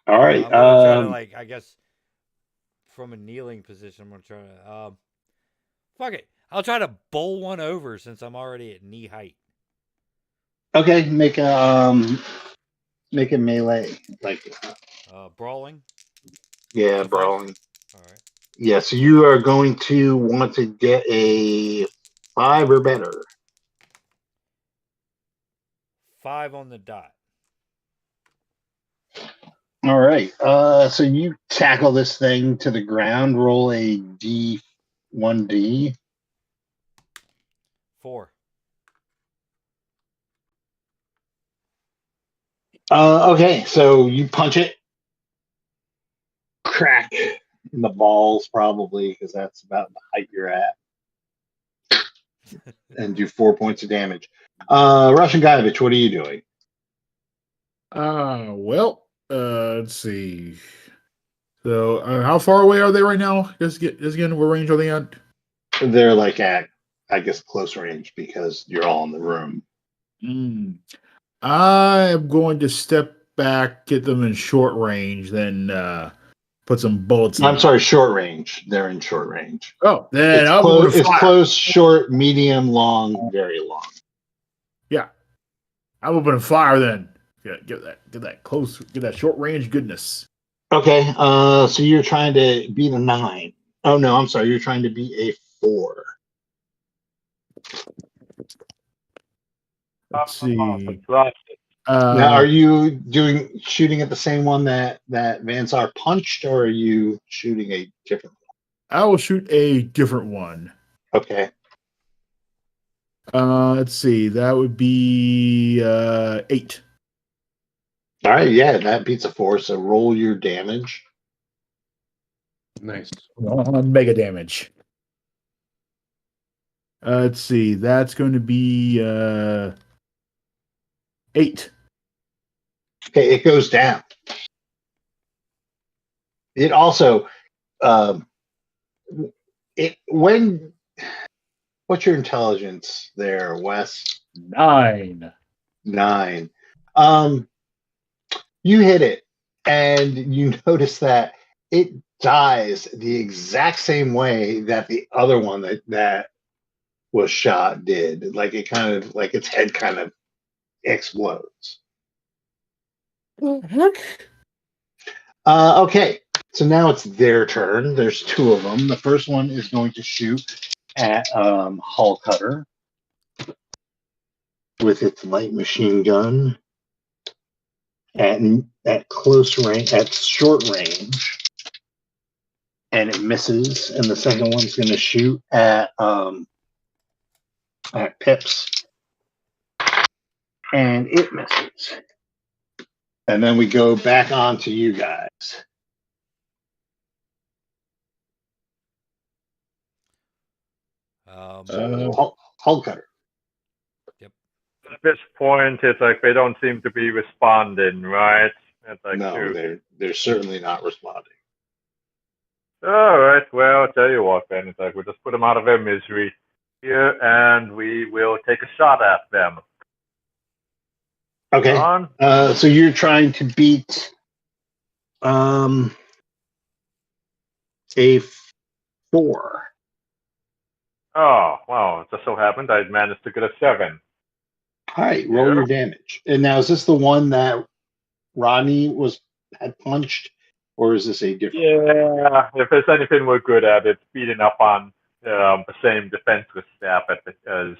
All right. I'm gonna try to, like, I guess, from a kneeling position, I'm gonna try to, fuck it. I'll try to bowl one over since I'm already at knee height. Okay. Make a melee, like Brawling. yeah, Defense? brawling. All right. Yeah. So you are going to want to get a 5 or better. 5 on the dot. All right. So you tackle this thing to the ground. Roll a D1D. 4. Okay. So you punch it, crack in the balls, probably because that's about the height you're at, and do 4 points of damage. Russian Guyevich, what are you doing? Let's see. So, how far away are they right now? Just again, what range are they at? They're like at, I guess, close range because you're all in the room. I am going to step back, get them in short range, then put some bullets in. I'm sorry, short range. They're in short range. Oh, then It's I'll close, open fire. close, short, medium, long, very long. Yeah, I'm opening fire then. Get that close, get that short range goodness. Okay, so you're trying to beat a 9. Oh no, I'm sorry, you're trying to beat a 4. Let's see. Now, are you shooting at the same one that Vansar punched, or are you shooting a different one? I will shoot a different one. Okay. Let's see. That would be 8. All right, yeah, that beats a 4. So roll your damage. Nice. Mega damage. Let's see. That's going to be 8. Okay, it goes down. It also, what's your intelligence there, Wes? 9. 9. You hit it, and you notice that it dies the exact same way that the other one that was shot did. Like it kind of like its head kind of explodes. The heck? Okay, so now it's their turn. There's 2 of them. The first one is going to shoot at Hull Cutter with its light machine gun at close range, at short range, and it misses. And the second one's going to shoot at Pips, and it misses. And then we go back on to you guys. Hull Cutter. At this point, it's like they don't seem to be responding, right? It's like, No, shoot. they're certainly not responding. All right, well, I'll tell you what, then. It's like we'll just put them out of their misery here, and we will take a shot at them. Okay. On. So you're trying to beat a 4. Oh, well, it just so happened I managed to get a 7. All right, roll your damage. And now, is this the one that Rodney had punched, or is this a different? Yeah, if there's anything we're good at, it's beating up on the same defenseless staff as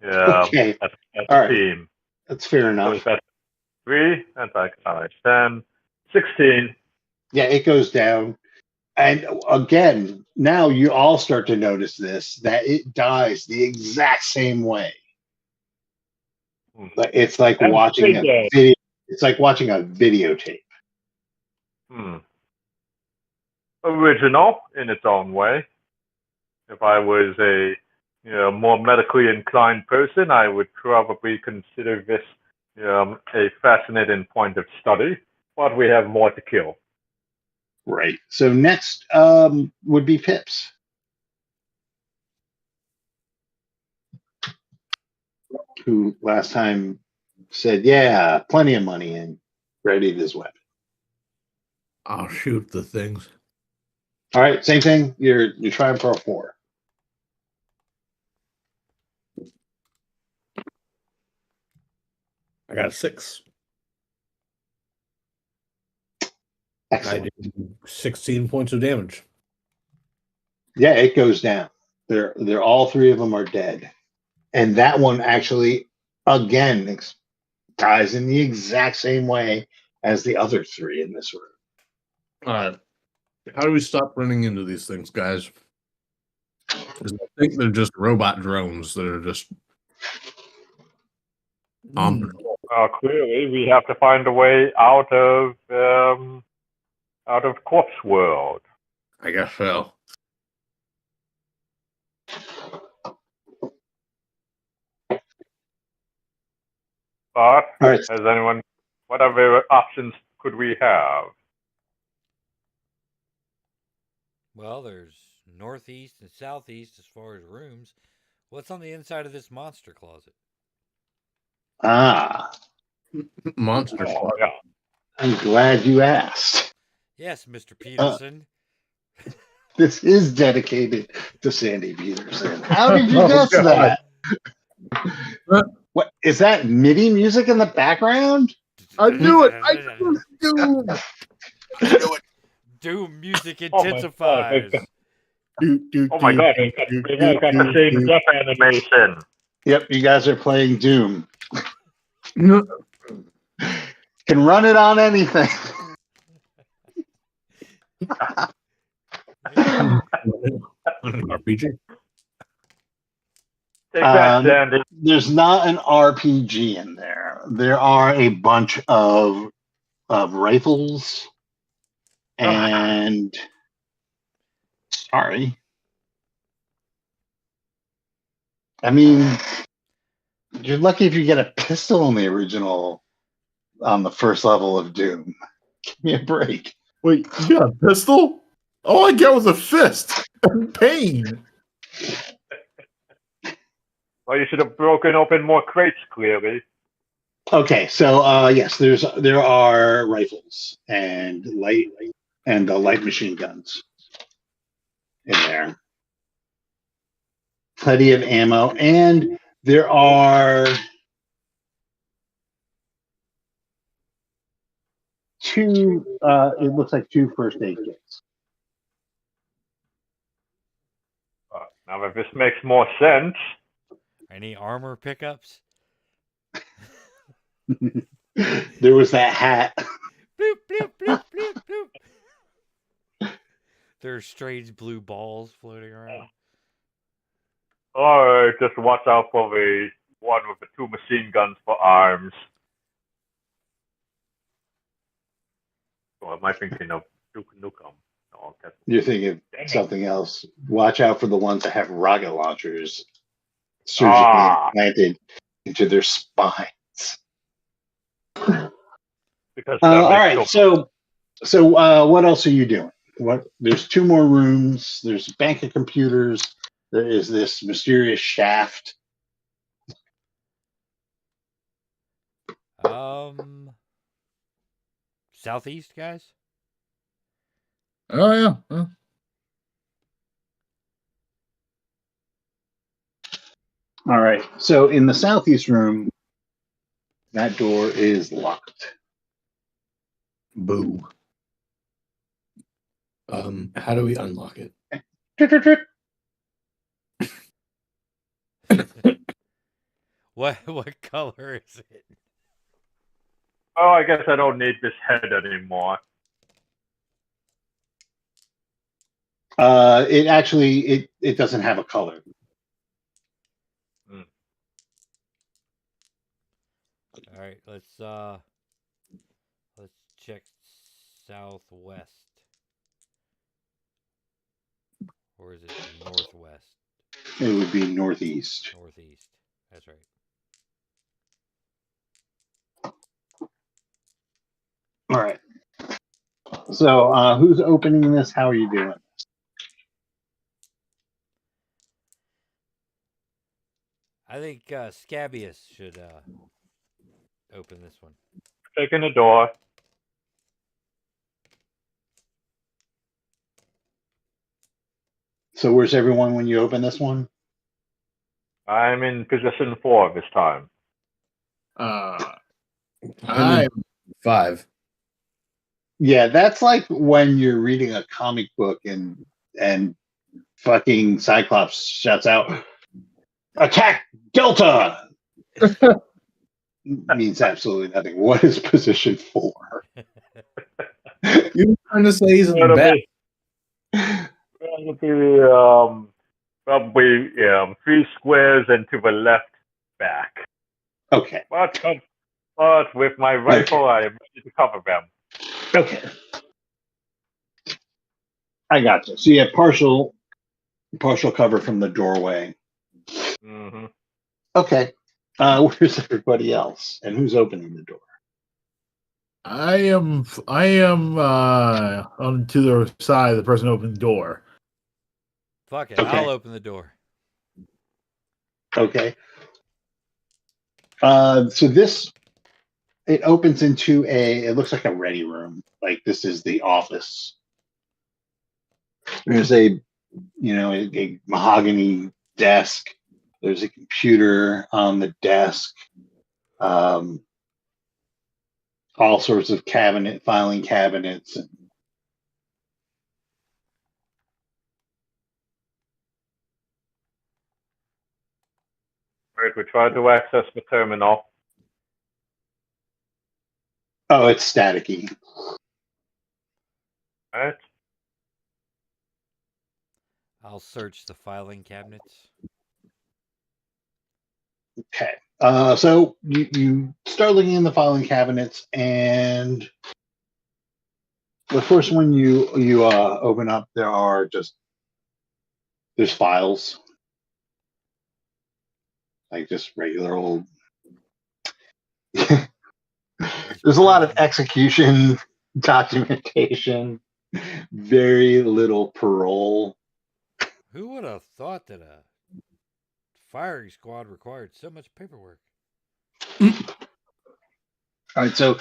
Okay. as All the right. team. That's fair So enough. that's 3. That's like 10, 16. Yeah, it goes down. And again, now you all start to notice this, that it dies the exact same way. It's like And watching a video. It's like watching a videotape. Original in its own way. If I was a more medically inclined person, I would probably consider this a fascinating point of study. But we have more to kill. Right. So next would be Pips. Who last time said, yeah, plenty of money, and readied his weapon. I'll shoot the things. All right, same thing. You're trying for a 4. I got a 6. Excellent. I did 16 points of damage. Yeah, it goes down. They're all 3 of them are dead, and that one actually again dies in the exact same way as the other 3 in this room. All right. How do we stop running into these things, guys? 'Cause I think they're just robot drones that are just on patrol. Clearly, we have to find a way out of Corpse World. I guess so. But All right. has anyone? What other options could we have? Well, there's northeast and southeast as far as rooms. What's on the inside of this monster closet? Monster Oh, Squad. yeah. I'm glad you asked. Yes, Mr. Peterson. This is dedicated to Sandy Peterson. How did you guess that? What is that MIDI music in the background? I knew it. I knew it. Doom music Oh my intensifies. God. Oh my God! They have got the same death animation. Yep, you guys are playing Doom. No. Can run it on anything. RPG. Take that, Sandy. There's not an RPG in there. There are a bunch of rifles and sorry. I mean, you're lucky if you get a pistol in the original on the first level of Doom. Give me a break. Wait, you got a pistol? All I got was a fist and pain. Well, you should have broken open more crates, clearly. Okay, so yes, there are rifles and light machine guns in there. Plenty of ammo, and there are two. It looks like two first aid kits. Now, if this makes more sense, Any armor pickups? There was that hat. Bloop, bloop, bloop, bloop, bloop. There are strange blue balls floating around. or just watch out for the one with the two machine guns for arms. Or am I thinking of Duke Nukem? No, that's You're thinking of something else. Watch out for the ones that have rocket launchers surgically implanted into their spines. because All right, so what else are you doing? There's two more rooms. There's a bank of computers. There is this mysterious shaft. Southeast, guys? Oh yeah. All right. So in the southeast room, that door is locked. Boo. How do we unlock it? What color is it? Oh, I guess I don't need this head anymore. It actually it doesn't have a color. All right, let's check southwest. Or is it northwest? It would be northeast. Northeast. That's right. All right. So who's opening this? How are you doing? I think Scabius should open this one. Taking the door. So where's everyone when you open this one? I'm in position 4 this time. I'm 5. Yeah, that's like when you're reading a comic book and fucking Cyclops shouts out, "Attack Delta!" Means absolutely nothing. What is position 4? You're trying to say he's in the back. It'll be probably 3 squares and to the left back. Okay. But with my rifle, I am ready to cover them. Okay. I got you. So you have partial cover from the doorway. Mm-hmm. Okay. Where's everybody else? And who's opening the door? I am on to the side of the person opening the door. Fuck it, Okay. I'll open the door. Okay. So this, it opens into it looks like a ready room. Like this is the office. There's a mahogany desk. There's a computer on the desk. All sorts of filing cabinets. Right, we try to access the terminal. Oh, it's staticky. Right. I'll search the filing cabinets. Okay. So you start looking in the filing cabinets, and the first one you open up, there's files, like just regular old. There's a lot of execution documentation, very little parole. Who would have thought that a firing squad required so much paperwork. All right. So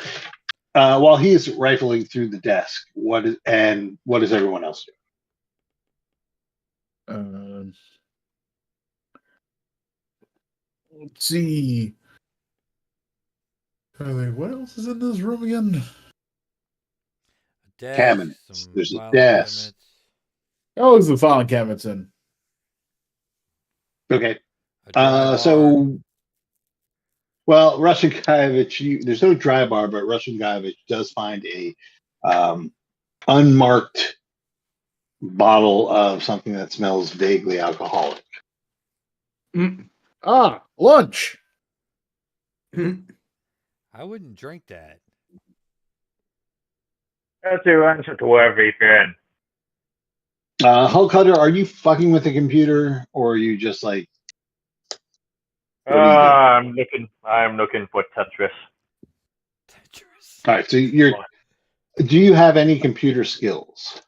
while he's rifling through the desk, what is everyone else doing? Let's see. What else is in this room again? A desk, Cabinets. some There's a filing desk. cabinets. Oh, it's the filing cabinets in. Okay. A dry bar. So, well, Russian Guyevich, there's no dry bar, but Russian Guyevich does find a unmarked bottle of something that smells vaguely alcoholic. Lunch. I wouldn't drink that. That's your answer to everything. Hull Cutter, are you fucking with the computer, or are you just like? What are you doing? I'm looking for Tetris. Tetris. All right, so do you have any computer skills?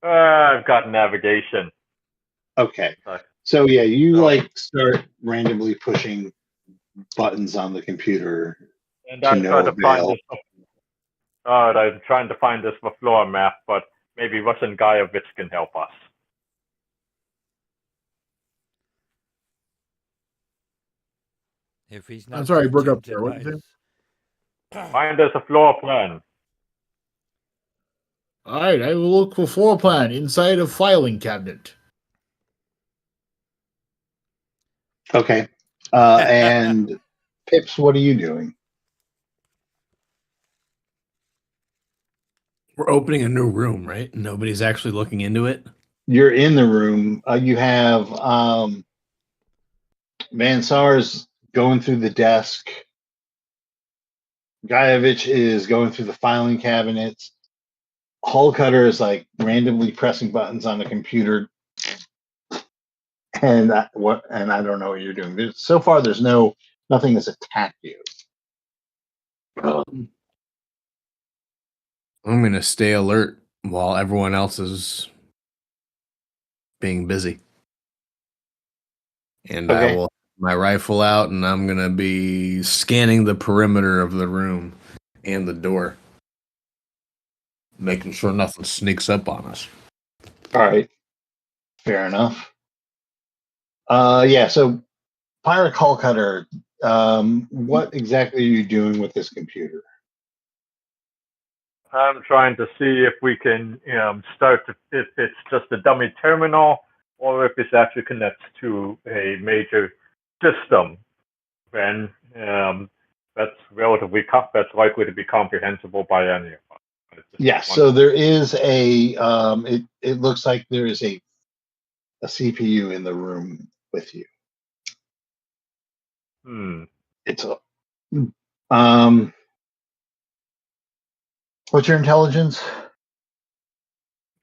I've got navigation. Okay. So yeah, you start randomly pushing buttons on the computer And to no avail. I'm trying to find this floor map, but maybe Russian Guyevich can help us. If he's not I'm sorry, I broke up tempted there. What by did you his- Find us a floor plan. All right, I will look for floor plan inside a filing cabinet. Okay. And Pips, what are you doing? We're opening a new room, right? Nobody's actually looking into it. You're in the room. You have Van Saar's going through the desk. Guyevich is going through the filing cabinets. Hull Cutter is like randomly pressing buttons on the computer. And I don't know what you're doing. So far, there's nothing has attacked you. I'm going to stay alert while everyone else is being busy. And I will have my rifle out, and I'm going to be scanning the perimeter of the room and the door, making sure nothing sneaks up on us. All right. Fair enough. Yeah, so Pirate Hull Cutter, what exactly are you doing with this computer? I'm trying to see if we can if it's just a dummy terminal or if it actually connects to a major system. Then that's that's likely to be comprehensible by any of us. Yes, so there is a it looks like there is a CPU in the room with you. It's a what's your intelligence?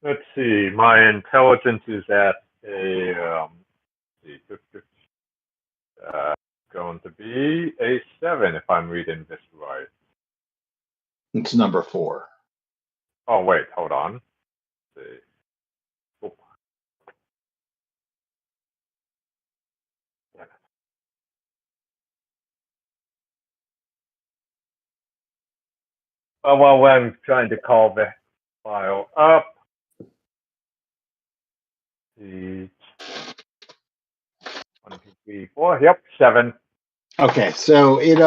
Let's see. My intelligence is at going to be a 7 if I'm reading this right. It's number 4. Oh wait, hold on. Let's see. Oh. Well, I'm trying to call the file up. The 1, 2, 3, 4. Yep, 7. Okay, so it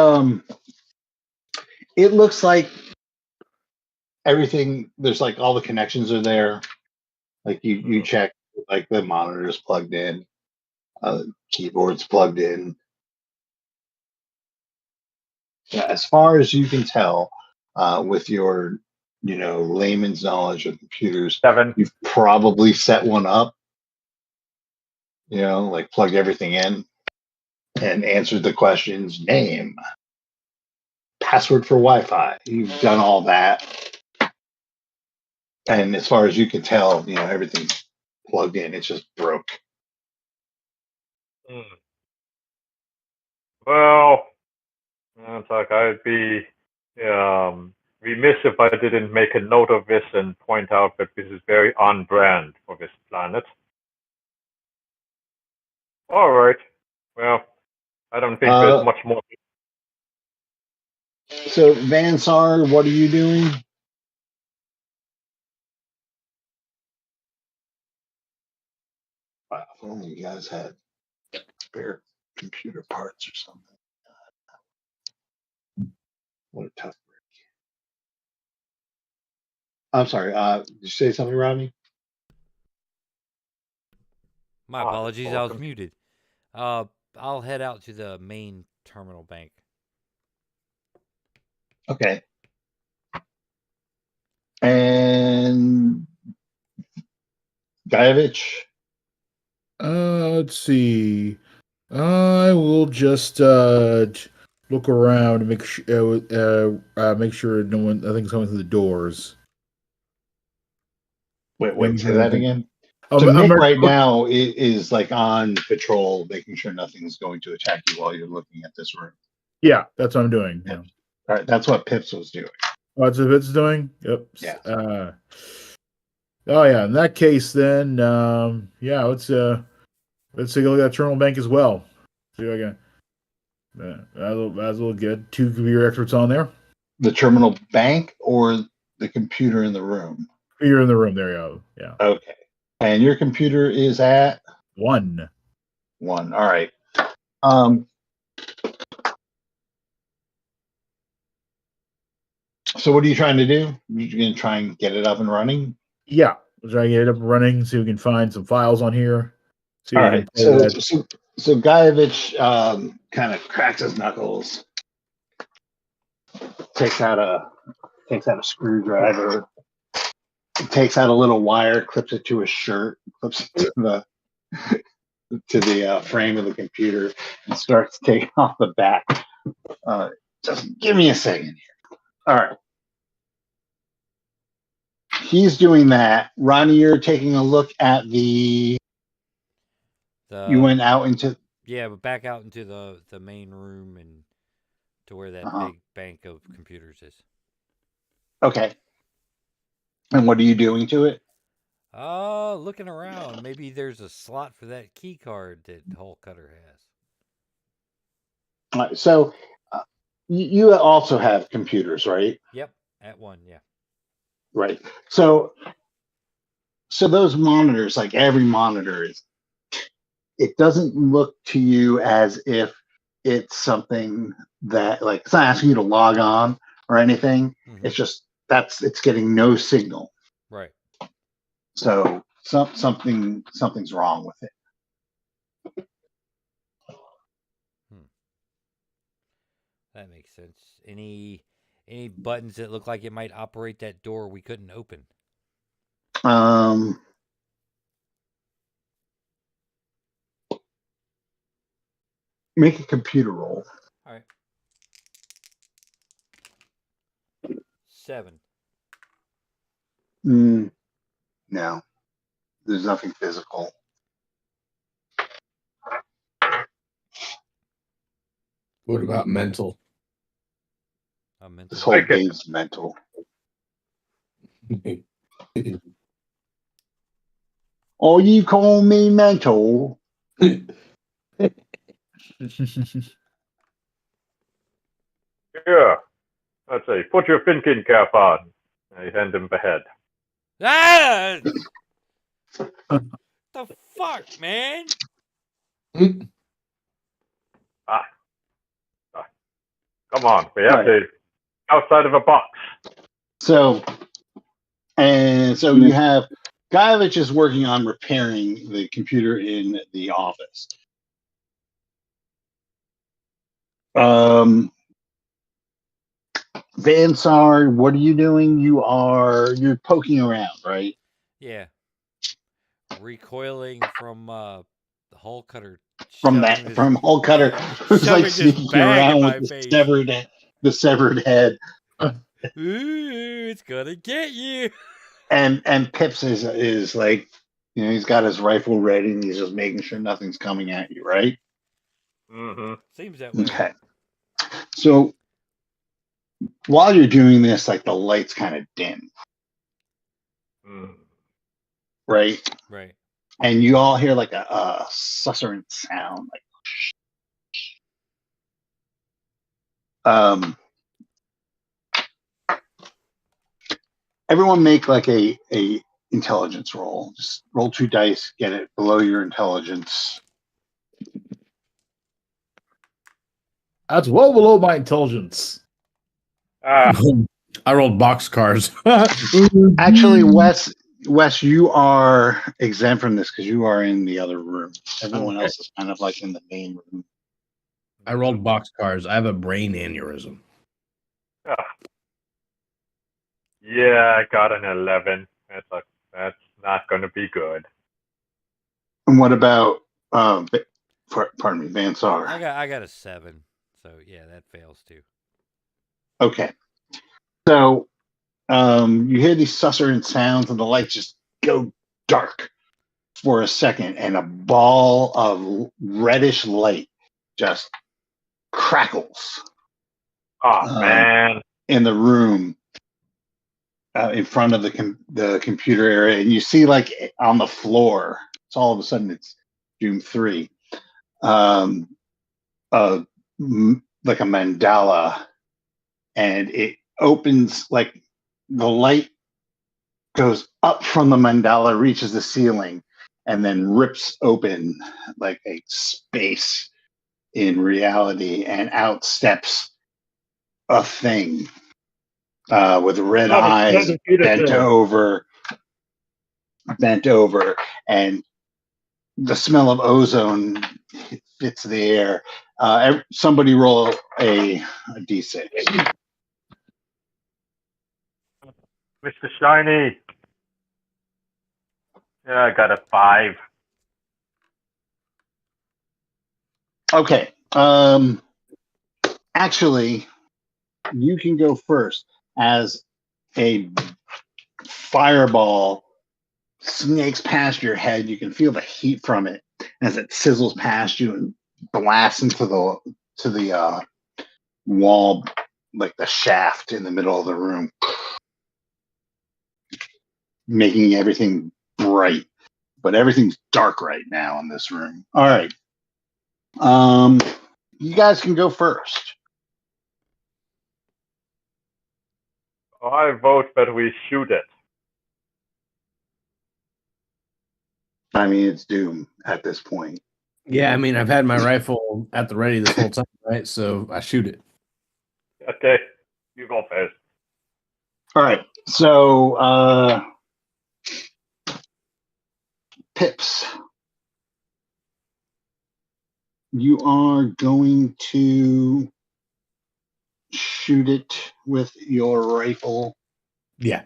looks like everything. There's like all the connections are there. Like you check, like the monitor is plugged in, keyboard's plugged in. Yeah, as far as you can tell, with your layman's knowledge of computers, 7. you've probably set one up. Like plugged everything in and answered the questions: name, password for Wi-Fi. You've done all that. And as far as you can tell, everything's plugged in. It's just broke. Well, it's like I'd be remiss if I didn't make a note of this and point out that this is very on brand for this planet. All right. Well, I don't think there's much more. So, Vansar, what are you doing? Wow, if only you guys had spare computer parts or something. What a tough break. I'm sorry. Did you say something, Rodney? My apologies, I was muted. I'll head out to the main terminal bank. Okay. And Guyevich? Let's see. I will just look around and make sure no one. I think someone's through the doors. Wait, say that again. I'm, So I'm, Mick right now is like on patrol, making sure nothing's going to attack you while you're looking at this room. yeah, that's what I'm doing. Yeah. All right, that's what Pips was doing. What's it's doing? Yep. Yeah. Oh yeah. In that case, then yeah, let's take a look at that terminal bank as well. See if I can. That's a little good. 2 computer experts on there. The terminal bank or the computer in the room? You're in the room. There you go. Yeah. Okay. And your computer is at 1. 1. All right. So what are you trying to do? You're going to try and get it up and running? Yeah. We'll try to get it up and running. See if we can find some files on here. See if All we right. can play that. So Guyevich kind of cracks his knuckles, takes out a screwdriver, takes out a little wire, clips it to his shirt, clips it to the frame of the computer, and starts taking off the back. Just give me a second here. All right. He's doing that. Ronnie, you're taking a look at you went out into... Yeah, but back out into the main room and to where that big bank of computers is. Okay. And what are you doing to it? Looking around. Maybe there's a slot for that key card that Hole Cutter has. So you also have computers, right? Yep, at 1, yeah. Right. So those monitors, like every monitor is, it doesn't look to you as if it's something that, like, it's not asking you to log on or anything. Mm-hmm. It's just it's getting no signal. Right. So something's wrong with it. That makes sense. Any buttons that look like it might operate that door we couldn't open? Make a computer roll. All right. 7. No. There's nothing physical. What about mental? This whole game's mental. Oh, you call me mental? Yeah. Let's see. Put your thinking cap on. I hand him the head. Ah! The fuck, man? Come on. We have to outside of a box. So you have Guyevich is working on repairing the computer in the office. Vansar, what are you doing? You're poking around, right? Yeah. Recoiling from the Hole Cutter. From Hole Cutter, who's like sneaking around with the severed head. Ooh, it's gonna get you. And Pips is like, he's got his rifle ready and he's just making sure nothing's coming at you, right? Mm-hmm. Seems that way. Okay. So while you're doing this, like, the lights kind of dim. Right? Right. And you all hear like a susurrant sound, like Everyone make like a intelligence roll. Just roll 2 dice, get it below your intelligence. That's well below my intelligence. Ah, I rolled boxcars. Actually, Wes, you are exempt from this because you are in the other room. Everyone Okay. else is kind of like in the main room. I rolled boxcars. I have a brain aneurysm. yeah, I got an 11. That's not going to be good. And what about pardon me, Van Sar? I got a 7. So yeah, that fails too. Okay. So you hear these susurrant sounds and the lights just go dark for a second, and a ball of reddish light just crackles Oh, man. in the room in front of the computer area, and you see like on the floor. So all of a sudden, it's Doom 3, like a mandala, and it opens like the light goes up from the mandala, reaches the ceiling, and then rips open like a space in reality, and out steps a thing with red eyes, bent over, and the smell of ozone fits the air. Somebody roll a d6. Mr. Shiny. Yeah, I got a 5. Okay. Actually, you can go first as a fireball snakes past your head. You can feel the heat from it as it sizzles past you and blasts into the wall, like the shaft in the middle of the room, making everything bright. But everything's dark right now in this room. All right. You guys can go first. I vote that we shoot it. I mean, it's Doom at this point. Yeah, I mean, I've had my rifle at the ready this whole time, right? So I shoot it. Okay, you go first. All right. So, Pips, you are going to shoot it with your rifle. Yeah.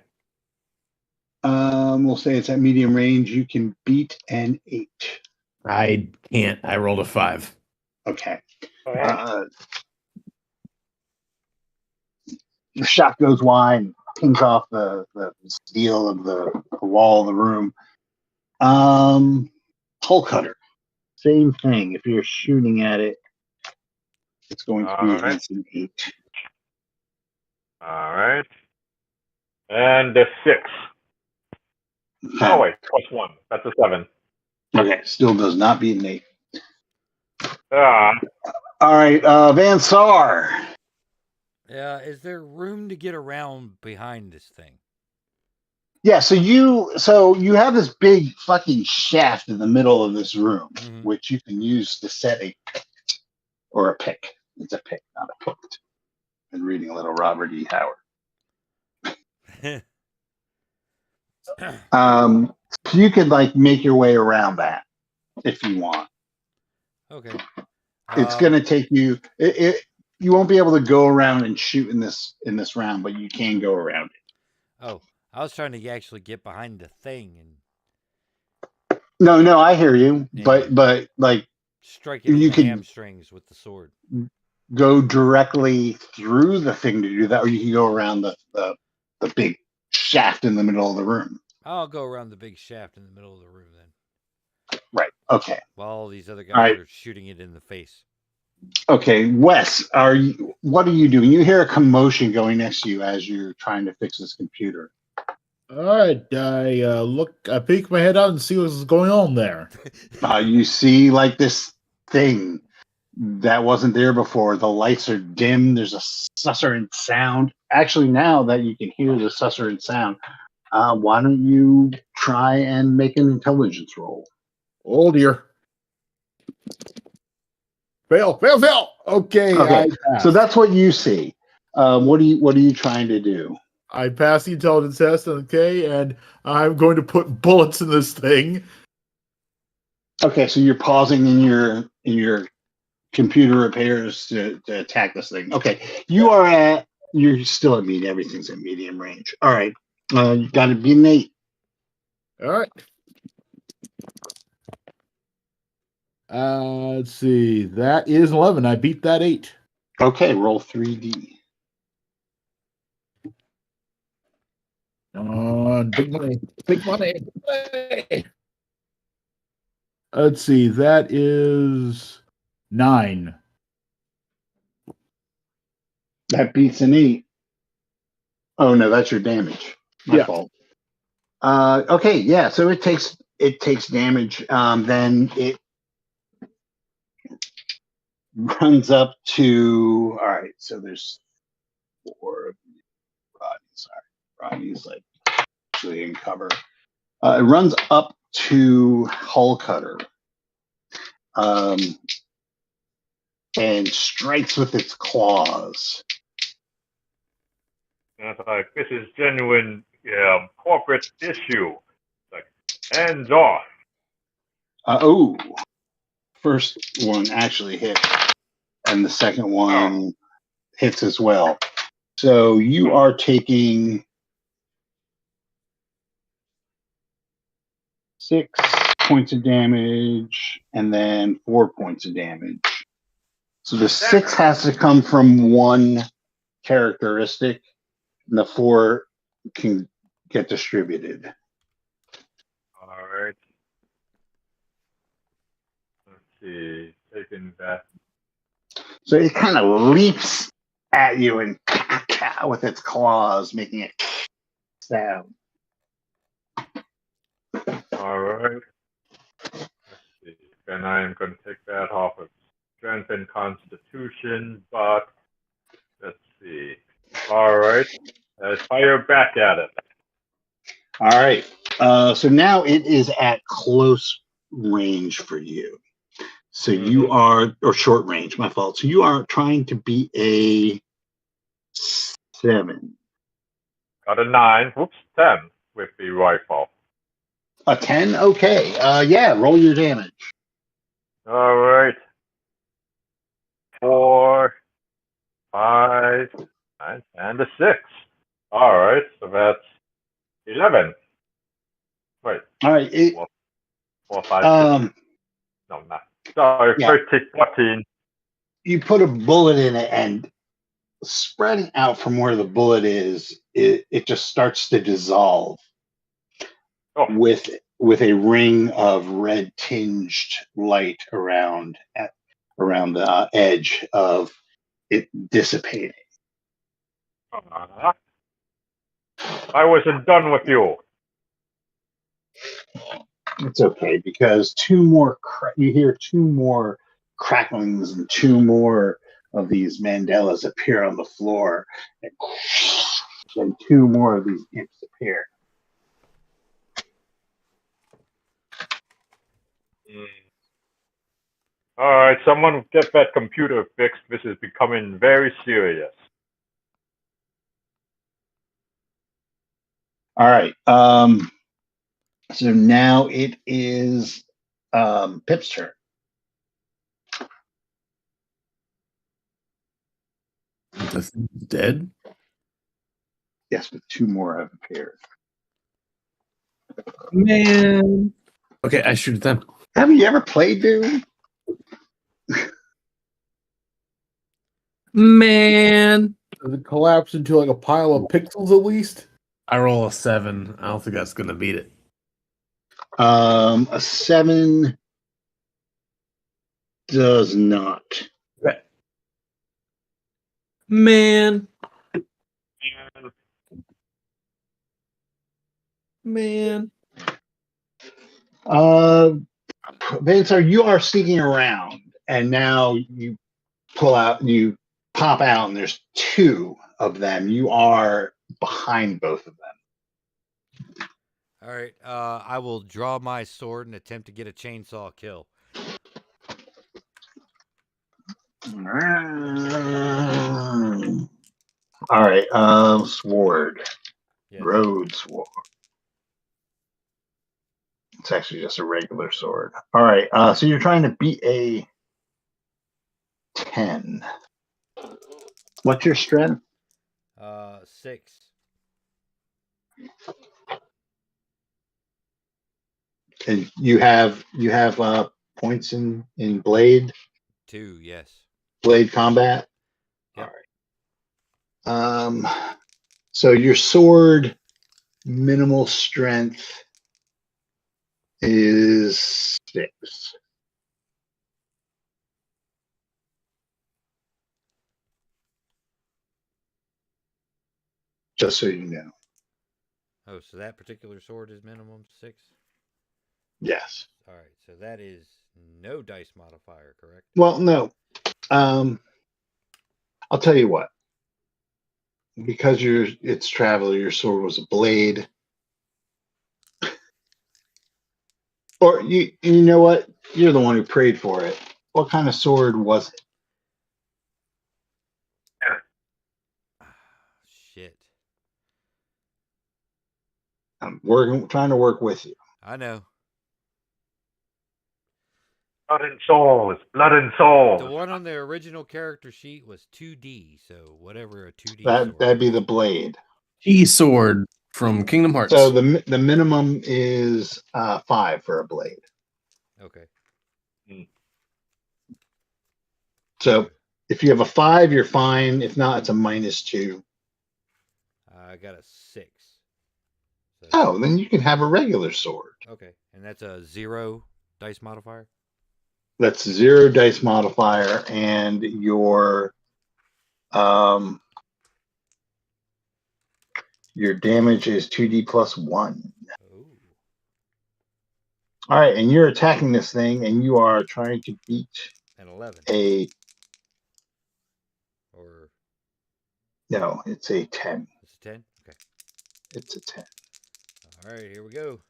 We'll say it's at medium range. You can beat an 8. I can't. I rolled a 5. Okay. The shot goes wide, pings off the steel of the wall of the room. Hole cutter. Same thing. If you're shooting at it, it's going to be against an 8. All right. And the 6. Okay. Oh, wait, +1. That's a 7. Okay, still does not beat an 8. Ah, All right, Van Sar. Is there room to get around behind this thing? Yeah, so you have this big fucking shaft in the middle of this room, which you can use to set a pick or a pick. It's a pick, not a pick. Been reading a little Robert E. Howard. You could like make your way around that if you want. Okay. It's gonna take you. You won't be able to go around and shoot in this round, but you can go around it. Oh, I was trying to actually get behind the thing and. No, I hear you, Yeah. but like strike it in the hamstrings with the sword. Go directly through the thing to do that, or you can go around the big shaft in the middle of the room. I'll go around the big shaft in the middle of the room then. Right. Okay. While all these other guys are shooting it in the face. Okay, Wes, what are you doing? You hear a commotion going next to you as you're trying to fix this computer. All right, I peek my head out and see what's going on there. You see like this thing that wasn't there before. The lights are dim. There's a susurrant sound. Actually, now that you can hear the susurrant sound, why don't you try and make an intelligence roll? Oh dear. Fail. Okay, Okay, I passed. so that's what you see. What are you trying to do? I passed the intelligence test, okay, and I'm going to put bullets in this thing. Okay, so you're pausing in your computer repairs to attack this thing. Okay, you're still at medium. Everything's at medium range. All right, you got to be an 8. All right. Let's see. That is 11. I beat that 8. Okay, roll 3d. Big money. Big money. Let's see. That is 9. That beats an 8. Oh no, that's your damage. My Yeah. fault. Okay, yeah. So it takes damage. Then it runs up to. All right. So there's 4 of Rodney's. All right, Rodney's like actually in cover. It runs up to Hull Cutter, and strikes with its claws. And it's like, this is genuine corporate issue. It's like, hands off. First one actually hit, and the second one hits as well. So you are taking 6 points of damage and then 4 points of damage. So the 6 has to come from one characteristic, and the 4 can get distributed. All right. Let's see. Taking that. So it kind of leaps at you and with its claws, making a sound. All right. Let's see. Then I am going to take that off of strength and constitution, but let's see. All right. Let's fire back at it. All right. So now it is at close range for you. So you are, or short range, my fault. So you are trying to beat a 7. Got a 9. Whoops, 10 with the rifle. A 10? Okay. Yeah, roll your damage. All right. 4, 5, 9, and a 6. All right. So that's 11. Wait. All right. 4, 5, 6. No, not. Sorry, Yeah. 13, 14. You put a bullet in it, and spreading out from where the bullet is, it just starts to dissolve with a ring of red tinged light around the edge of it dissipating. I wasn't done with you. It's okay, because you hear 2 more cracklings and 2 more of these Mandelas appear on the floor, and 2 more of these imps appear. All right, someone get that computer fixed. This is becoming very serious. All right. So now it is Pip's turn. The thing's dead? Yes, but 2 more have appeared. Man. Okay, I shoot them. Have you ever played Doom? Man. Does it collapse into like a pile of pixels at least? I roll a 7. I don't think that's going to beat it. A 7 does not. Man. Vincent, you are sneaking around, and now you pull out, you pop out, and there's two of them. You are behind both of them. All right. I will draw my sword and attempt to get a chainsaw kill. All right. Sword. Yes. Road sword. It's actually just a regular sword. All right. So you're trying to beat a 10. What's your strength? 6. And you have points in blade 2. Yes. combat. Yep. All right. So your sword minimal strength is 6. Just so you know. Oh, so that particular sword is minimum 6? Yes. All right. So that is no dice modifier, correct? Well, no. I'll tell you what. Because it's traveler, your sword was a blade. Or you know what? You're the one who prayed for it. What kind of sword was it? Shit. I'm trying to work with you. I know. Blood and souls. Blood and souls. The one on the original character sheet was 2D, so whatever a 2D sword That'd be is. the blade. E-sword from Kingdom Hearts. So the minimum is 5 for a blade. Okay. So if you have a 5, you're fine. If not, it's a -2. I got a 6. So Oh, then you can have a regular sword. okay. And that's a 0 dice modifier? That's 0 dice modifier, and your damage is 2d plus 1. Oh. All right, and you're attacking this thing, and you are trying to beat An 11. Or No, it's a 10. it's a 10? Okay. It's a 10. All right, here we go.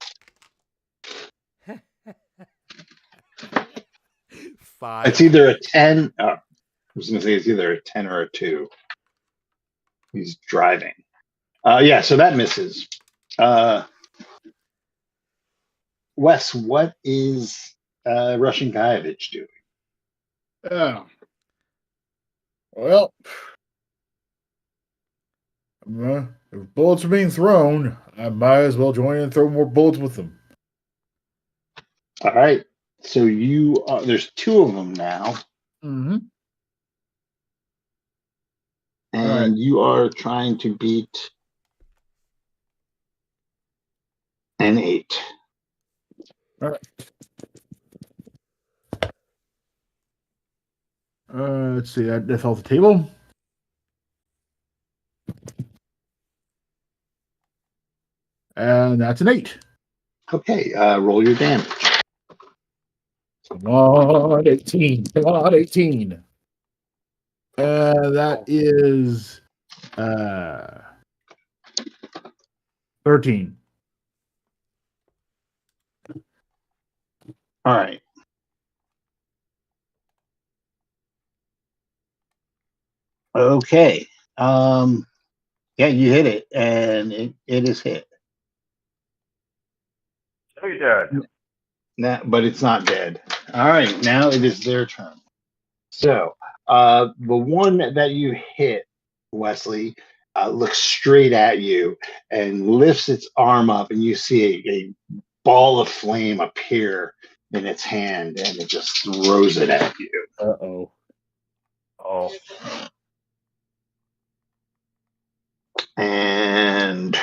5. It's either a 10. I was going to say it's either a 10 or a 2. He's driving. Yeah, so that misses. Wes, what is Russian Guyevich doing? Yeah. Well, if bullets are being thrown, I might as well join in and throw more bullets with them. All right. So there's 2 of them now, Mm-hmm. and All right. you are trying to beat an 8. All right. Let's see. That fell off the table. And that's an 8. Okay, roll your damage. Come on, 18. Come on, 18. That is 13. All right. Okay. Yeah, you hit it, and it is hit. So you dead. But it's not dead. All right, now it is their turn. So, the one that you hit, Wesley, looks straight at you and lifts its arm up, and you see a ball of flame appear in its hand, and it just throws it at you. Uh-oh. Oh. And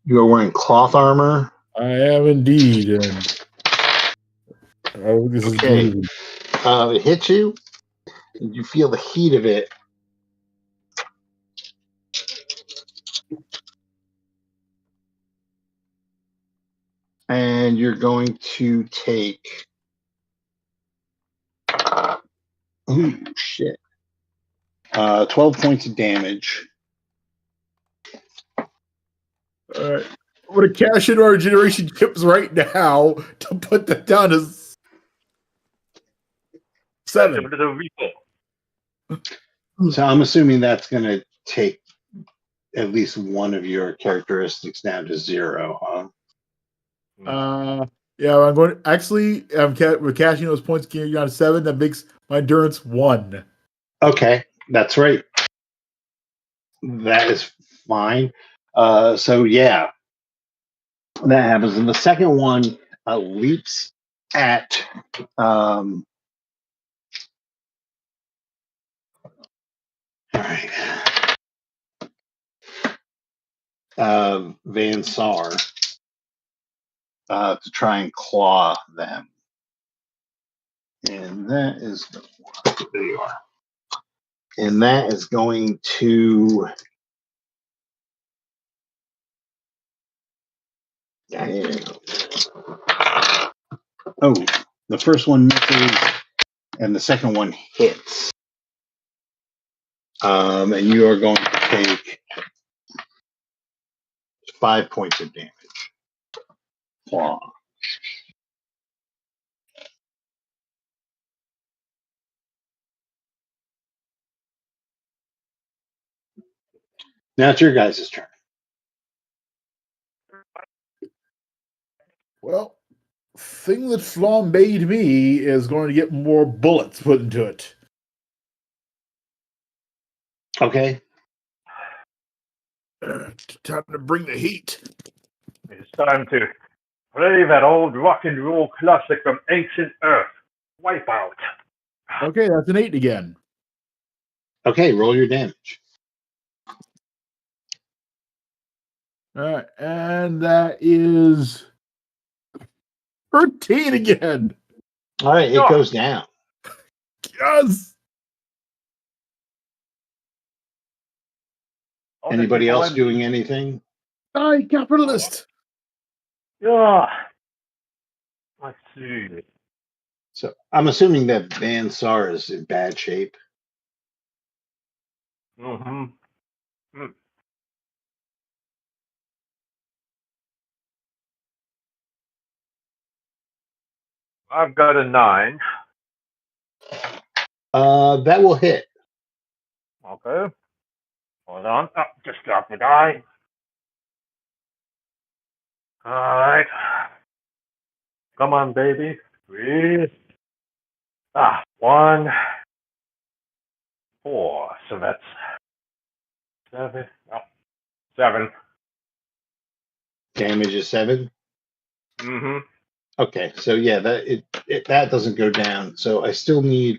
you are wearing cloth armor. I am indeed. And this is Okay. groovy. It hits you, and you feel the heat of it. And you're going to take. Ooh, shit. 12 points of damage. All right. I'm going to cash in our generation chips right now to put that down as 7. Little refill. So I'm assuming that's going to take at least one of your characteristics down to 0, huh? Yeah, I'm going. Actually, we're cashing those points, getting down to 7. That makes my endurance 1. Okay, that's right. That is fine. So yeah, that happens. And the second one leaps at all right. Van Sar to try and claw them. And that is there you are. And that is going to oh, the first one misses and the second one hits. And you are going to take 5 points of damage. Claw. Now it's your guys' turn. Well, thing that flambéed me is going to get more bullets put into it. Okay. Time to bring the heat. It's time to play that old rock and roll classic from ancient Earth, Wipeout. Okay, that's an 8 again. Okay, roll your damage. All right, and that is 13 again. All right, it goes down. Yes. Anybody else doing anything? I capitalist. Yeah. Let's see. So I'm assuming that Van Sar is in bad shape. Mm-hmm. I've got a 9. That will hit. Okay. Hold on. Oh, just drop the die. All right. Come on, baby. Breathe. 1, 4. So that's 7. Oh, 7. Damage is 7. Mm-hmm. Okay, so yeah, that doesn't go down. So I still need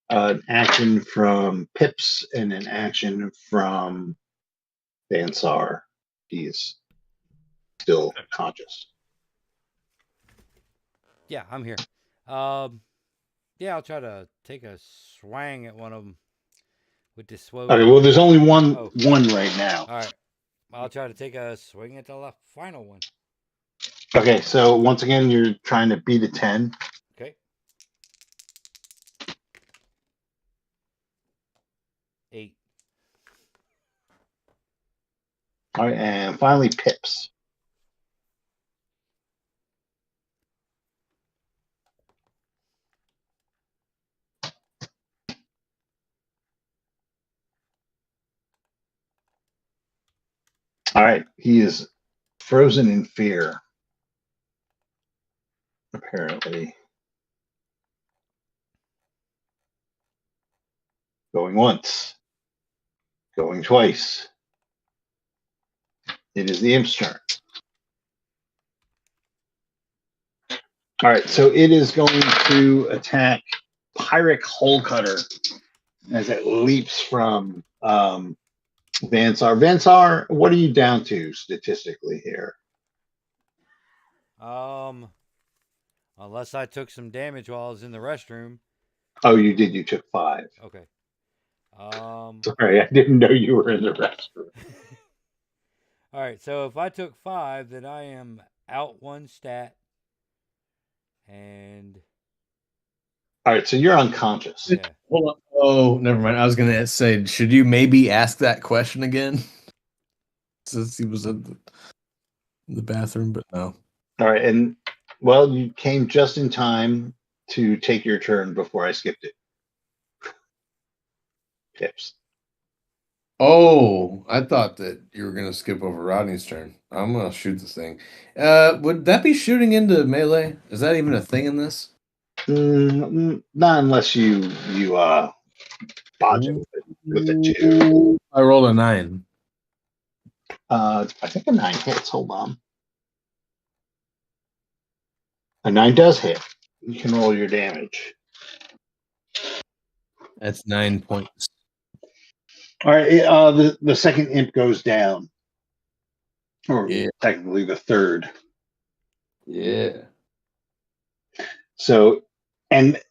an action from Pips and an action from Van Sar. He's still conscious. Yeah, I'm here. Yeah, I'll try to take a swang at one of them with this swope. Okay, well, there's only one right now. All right, I'll try to take a swing at the final one. Okay, so once again, you're trying to beat a 10. Okay. 8. All right, and finally Pips. All right, he is frozen in fear, apparently. Going once. Going twice. It is the imp's turn. All right, so it is going to attack Pyrrhic Hole Cutter as it leaps from Van Sar. Van Sar, what are you down to statistically here? Unless I took some damage while I was in the restroom. Oh, you did. You took 5. Okay. Sorry, I didn't know you were in the restroom. All right, so if I took 5, then I am out 1 stat. And All right, so you're unconscious. yeah. Hold on. Oh, never mind. I was gonna say, should you maybe ask that question again? Since he was in the bathroom, but no. All right, and well, you came just in time to take your turn before I skipped it. Pips. Oh, I thought that you were gonna skip over Rodney's turn. I'm gonna shoot this thing. Would that be shooting into melee? Is that even a thing in this? Not unless you dodge it with a 2. I rolled a 9. I think a 9 hits. Hold on. A 9 does hit. You can roll your damage. That's 9 points. All right, the second imp goes down, or Yeah. technically the third. Yeah. So, and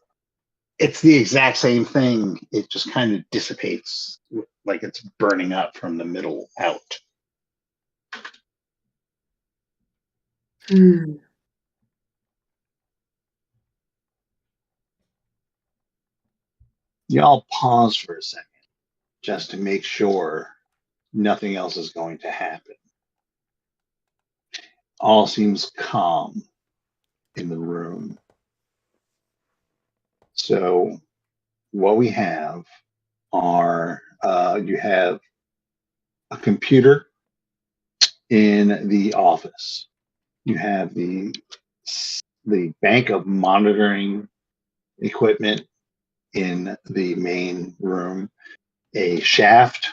it's the exact same thing. It just kind of dissipates, like it's burning up from the middle out. Y'all pause for a second just to make sure nothing else is going to happen. All seems calm in the room. So, what we have are you have a computer in the office. You have the bank of monitoring equipment in the main room, a shaft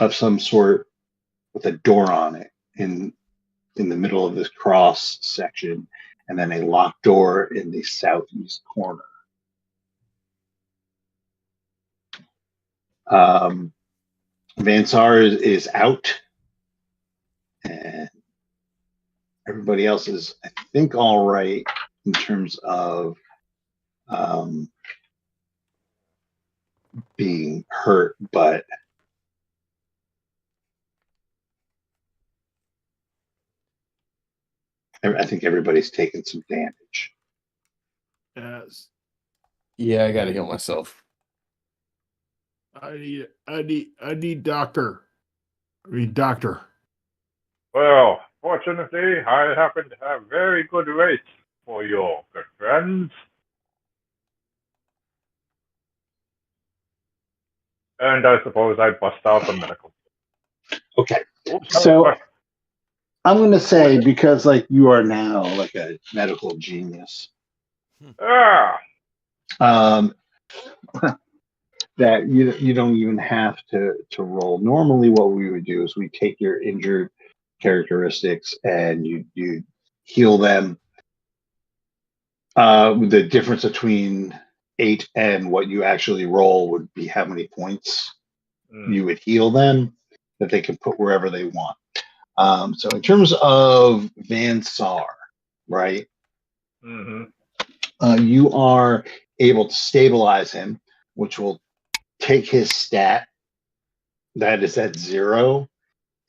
of some sort with a door on it in the middle of this cross section, and then a locked door in the southeast corner. Vansar is out, and everybody else is, I think, all right in terms of being hurt, but I think everybody's taken some damage. Yes. Yeah, I gotta heal myself. I need doctor. Doctor. Well, fortunately, I happen to have very good rates for your good friends. And I suppose I bust out the medical. Okay, Oops, so I'm going to say, because like you are now like a medical genius, ah, that you don't even have to roll. Normally, what we would do is we take your injured characteristics and you heal them. The difference between 8 and what you actually roll would be how many points you would heal them that they can put wherever they want. So in terms of Vansar, right? You are able to stabilize him, which will take his stat that is at 0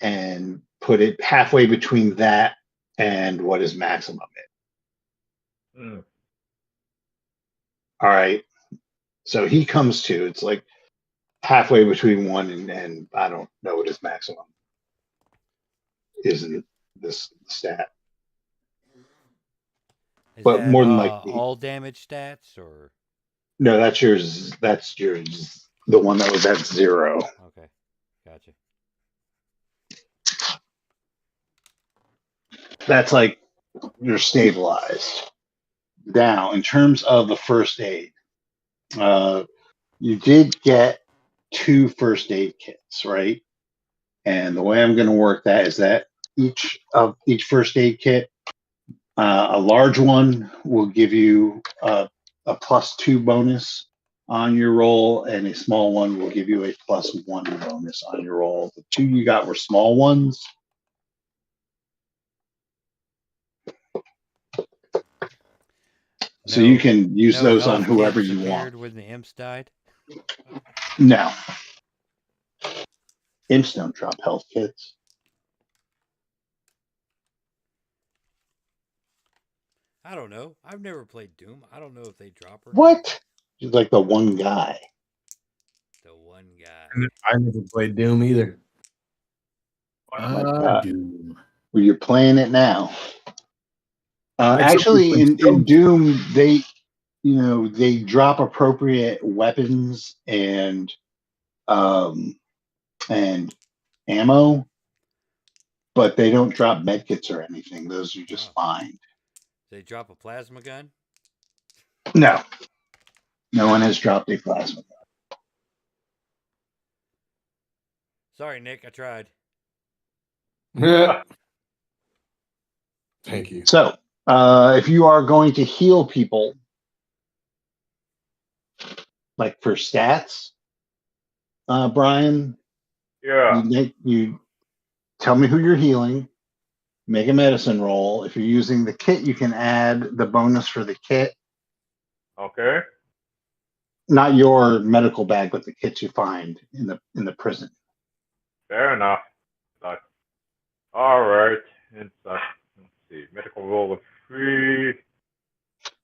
and put it halfway between that and what his maximum is. All right. So he comes to, it's like halfway between 1 and I don't know what his maximum is in this stat. Is But that more than likely, all damage stats or? no, that's yours. That's yours. The one that was at 0. Okay, gotcha. That's like you're stabilized. Now, in terms of the first aid, you did get 2 first aid kits, right? And the way I'm going to work that is that each first aid kit, a large one will give you a +2 bonus on your roll, and a small one will give you a +1 bonus on your roll. The 2 you got were small ones. So you can use those on whoever you want. When the imps died? No. Imps don't drop health kits. I don't know. I've never played Doom. I don't know if they drop or not. What? He's like the one guy. The one guy. I never played Doom either. Oh my God. Doom. Well, you're playing it now. Next up, Actually, we play in Doom, they drop appropriate weapons um, and ammo, but they don't drop medkits or anything. Those you just Oh. find. They drop a plasma gun? No, no one has dropped a plasma. Sorry, Nick. I tried. Thank you. So, if you are going to heal people, like for stats, Brian, Yeah. you tell me who you're healing. Make a medicine roll. If you're using the kit, you can add the bonus for the kit. Okay. Not your medical bag, but the kits you find in the prison. Fair enough. Like, all right. It's let's see, medical roll of 3.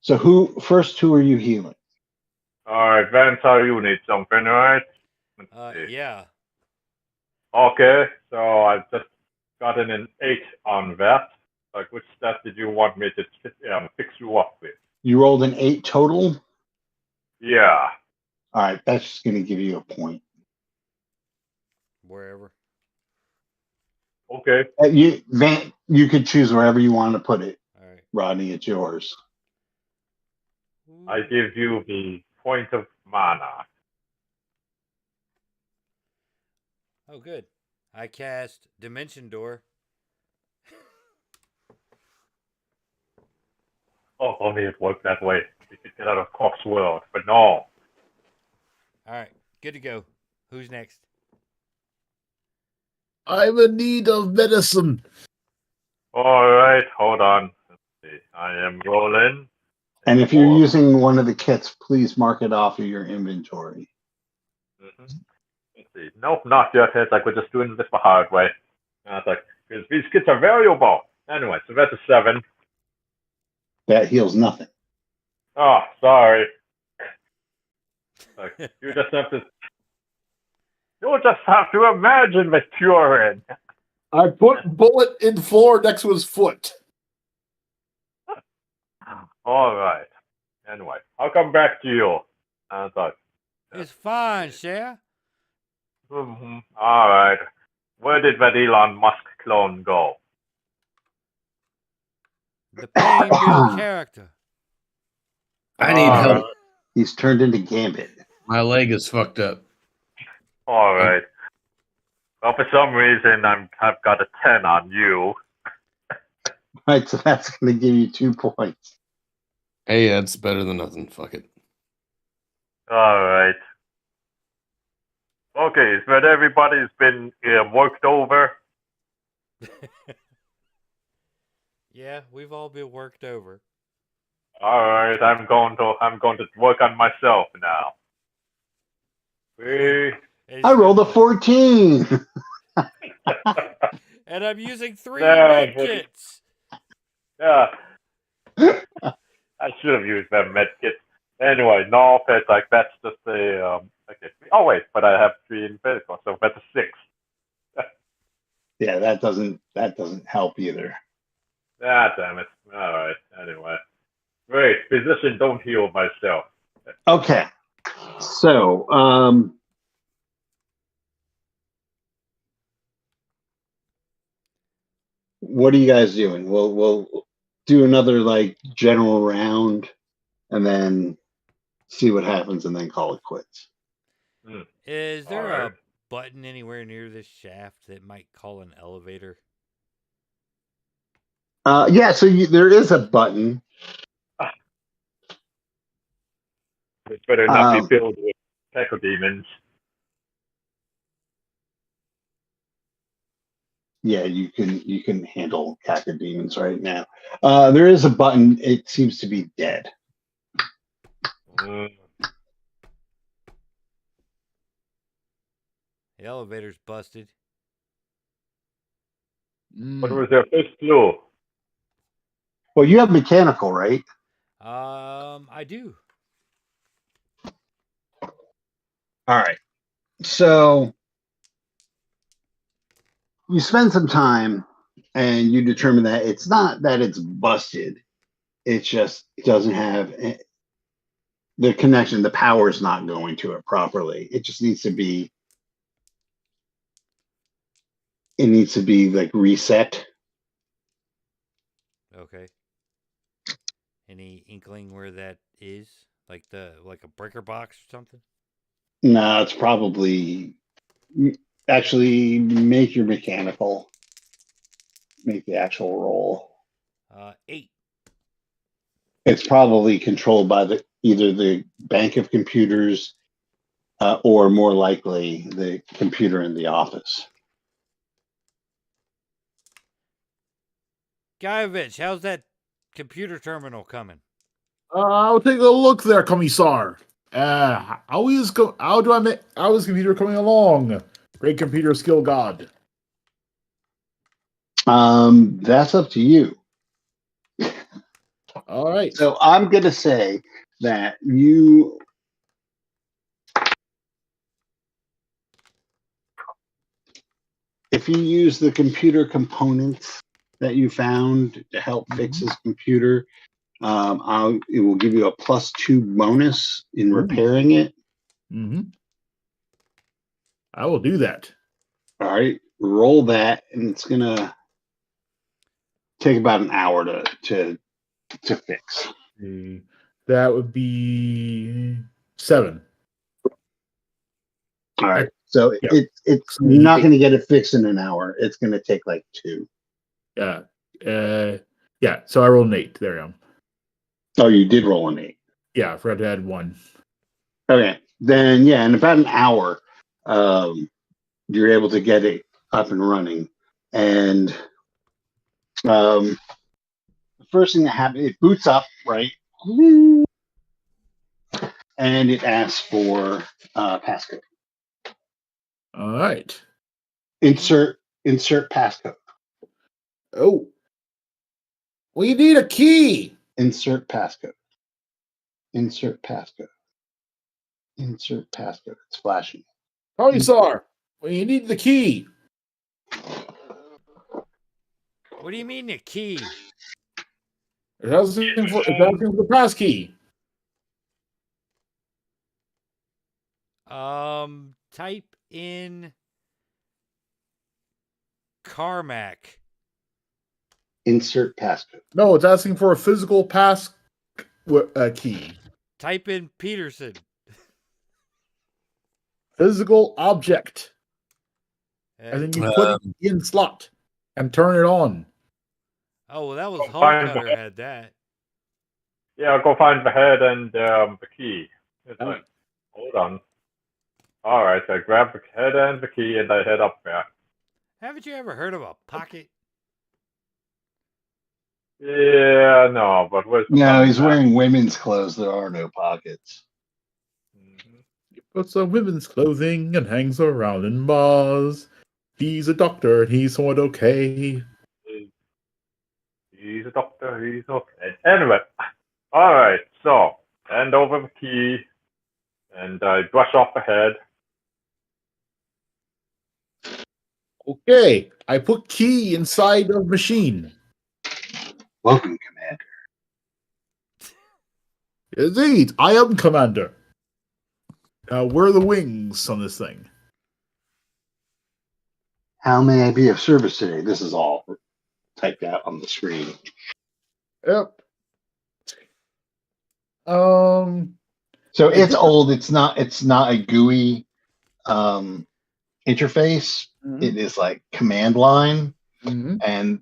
So who are you healing? All right, Vansar, you need something, right? Let's see. Yeah. Okay, so I've just gotten an 8 on that. Like, which stat did you want me to fix you up with? You rolled an 8 total. Yeah. All right, that's just going to give you a point. Wherever. Okay. You could choose wherever you want to put it, All right. Rodney. It's yours. I give you the point of mana. Oh, good. I cast Dimension Door. Oh, only it worked that way. We could get out of Corp's world, but no. All right. Good to go. Who's next? I'm in need of medicine. All right, hold on. Let's see. I am rolling. And if you're using one of the kits, please mark it off of your inventory. Mm-hmm. Let's see. Nope, not yet. It's like we're just doing this the hard way. And it's like, because these kits are valuable. Anyway, so that's a 7. That heals nothing. Oh, sorry. Like, you just have to imagine the curing. I put bullet in floor next to his foot. All right. Anyway, I'll come back to you. I thought. It's fine, Cher. Mm-hmm. All right. Where did that Elon Musk clone go? The pain build character. I need help. He's turned into Gambit. My leg is fucked up. All right. Well, for some reason, I've got a 10 on you. Right, so that's going to give you 2 points. Hey, that's better than nothing. Fuck it. All right. Okay, so that everybody's been worked over. Yeah, we've all been worked over. All right, I'm going to work on myself now. I rolled a 14. And I'm using 3 Yeah, med kits. Yeah. I should have used that med kit. Anyway, no, it's like that's just a okay. Oh wait, but I have 3 in physical, so that's a 6. Yeah, that doesn't help either. Ah, damn it. All right. Anyway, great. Physician, don't heal myself. Okay. So, what are you guys doing? We'll do another like general round and then see what happens and then call it quits. Is there Alright. a button anywhere near this shaft that might call an elevator? Yeah, so there is a button. It better not be filled with echo demons. Yeah, you can handle cacodemons right now. There is a button. It seems to be dead. The elevator's busted. What was their first clue? Well, you have mechanical, right? I do. All right. So you spend some time and you determine that it's not that it's busted. It's just it doesn't have the connection. The power is not going to it properly. It just needs to be. It needs to be like reset. Okay. Any inkling where that is? Like a breaker box or something? No, it's probably actually make your mechanical. Make the actual roll. 8. It's probably controlled by either the bank of computers or more likely the computer in the office. Guyevich, how's that computer terminal coming? I'll take a look there, Commissar. How is computer coming along? Great computer skill god. That's up to you. All right. So I'm going to say that if you use the computer components that you found to help fix his computer, it will give you a +2 bonus in repairing it. Mm-hmm. I will do that. All right, roll that, and it's gonna take about an hour to fix. That would be 7. All right, so Yeah. it's you're not going to get it fixed in an hour. It's going to take like 2. Yeah. Yeah. So I rolled an 8. There I am. Oh, you did roll an 8. Yeah, I forgot to add 1. Okay, then yeah, in about an hour, you're able to get it up and running. And the first thing that happens, it boots up, right? And it asks for passcode. All right. Insert passcode. Oh. Well, you need a key. Insert passcode. Insert passcode. Insert passcode. It's flashing. Commissar, well, you need the key. What do you mean a key? It's asking for the pass key. Type in Carmack. Insert passcode. No, it's asking for a physical pass key. Type in Peterson. Physical object. And then you put it in slot and turn it on. Oh, well, that was Hullcutter had that. Yeah, I'll go find the head and the key. Hold on. All right, so I grab the head and the key and I head up there. Haven't you ever heard of a pocket? Yeah, no, but where's the No, he's wearing women's clothes. There are no pockets. He puts on women's clothing and hangs around in bars. He's a doctor and he's somewhat okay. He's a doctor, he's okay. Anyway, all right, so hand over the key and I brush off the head. Okay, I put key inside of machine. Welcome, Commander. Indeed, I am Commander. Where are the wings on this thing? How may I be of service today? This is all typed out on the screen. Yep. So it's old. It's not a GUI interface. Mm-hmm. It is like command line, and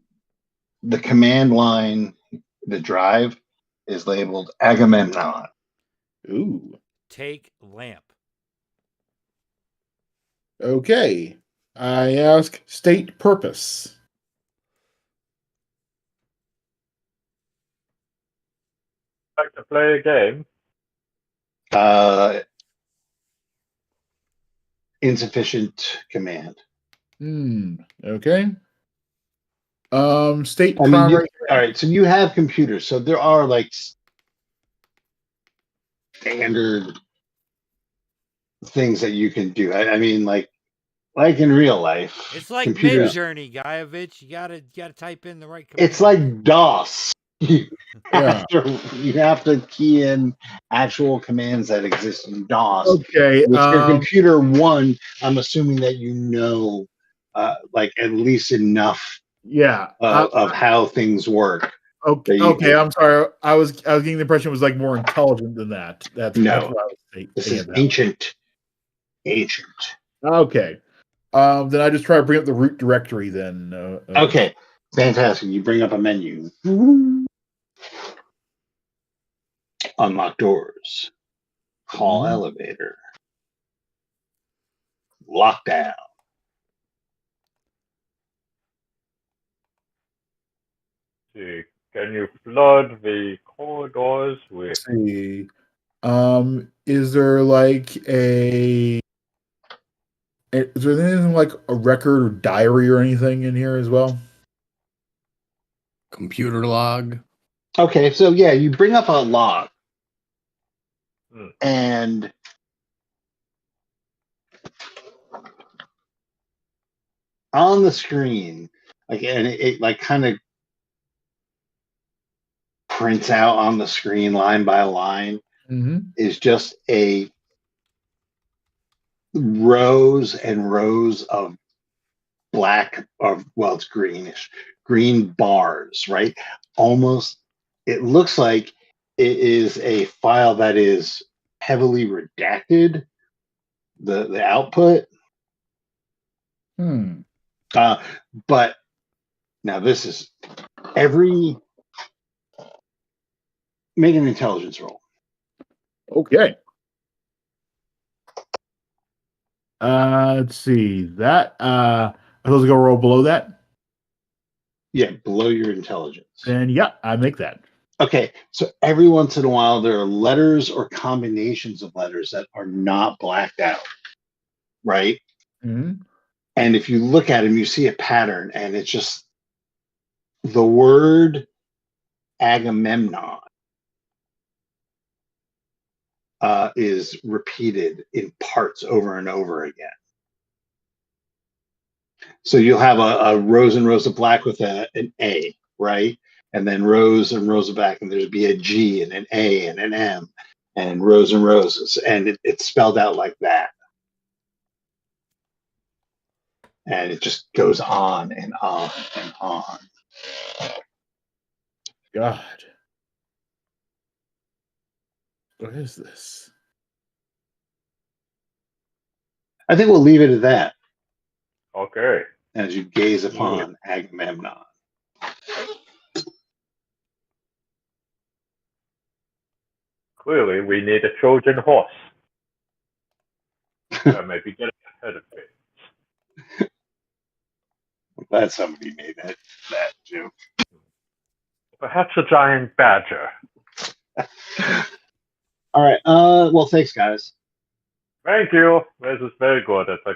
the command line, the drive, is labeled Agamemnon. Ooh. Take lamp. Okay. I ask state purpose. Like to play a game? Insufficient command. Okay. State I mean, crime you, rate. all right. So you have computers. So there are like standard things that you can do. I mean, like in real life, It's like computers. Midjourney, Guyevich. You gotta type in the right command. It's like DOS. You Yeah. have to key in actual commands that exist in DOS. Okay. With your computer one, I'm assuming that you know, like at least enough Yeah. of how things work. Okay. Okay. I'm sorry. I was getting the impression it was like more intelligent than that. That's No. what I was This thinking is about. ancient. Okay. Then I just try to bring up the root directory. Then. Okay. Fantastic. You bring up a menu. Unlock doors. Call elevator. Lockdown. See, can you flood the corridors with? Let's see. Is there like is there anything like a record or diary or anything in here as well? Computer log. Okay, so yeah, you bring up a log, Hmm. and on the screen, like, and it like kind of prints out on the screen line by line, is just a rows and rows of black, or well, it's greenish, green bars, right? Almost, it looks like it is a file that is heavily redacted, the output. But now this is make an intelligence roll. Okay. Let's see. That I supposed to go roll below that? Yeah, below your intelligence. And yeah, I make that. Okay, so every once in a while there are letters or combinations of letters that are not blacked out, right? Mm-hmm. And if you look at them, you see a pattern, and it's just the word Agamemnon is repeated in parts over and over again. So you'll have a rows and rows of black with an A, right? And then rows and rows of black, and there'd be a G and an A and an M, and rows and rows, and it's spelled out like that. And it just goes on and on and on. God. What is this? I think we'll leave it at that Okay. as you gaze upon Agamemnon. Clearly, we need a Trojan horse. Maybe get ahead of it. I'm glad somebody made that joke. Perhaps a giant badger. All right. Well, thanks, guys. Thank you. This is very good. It's a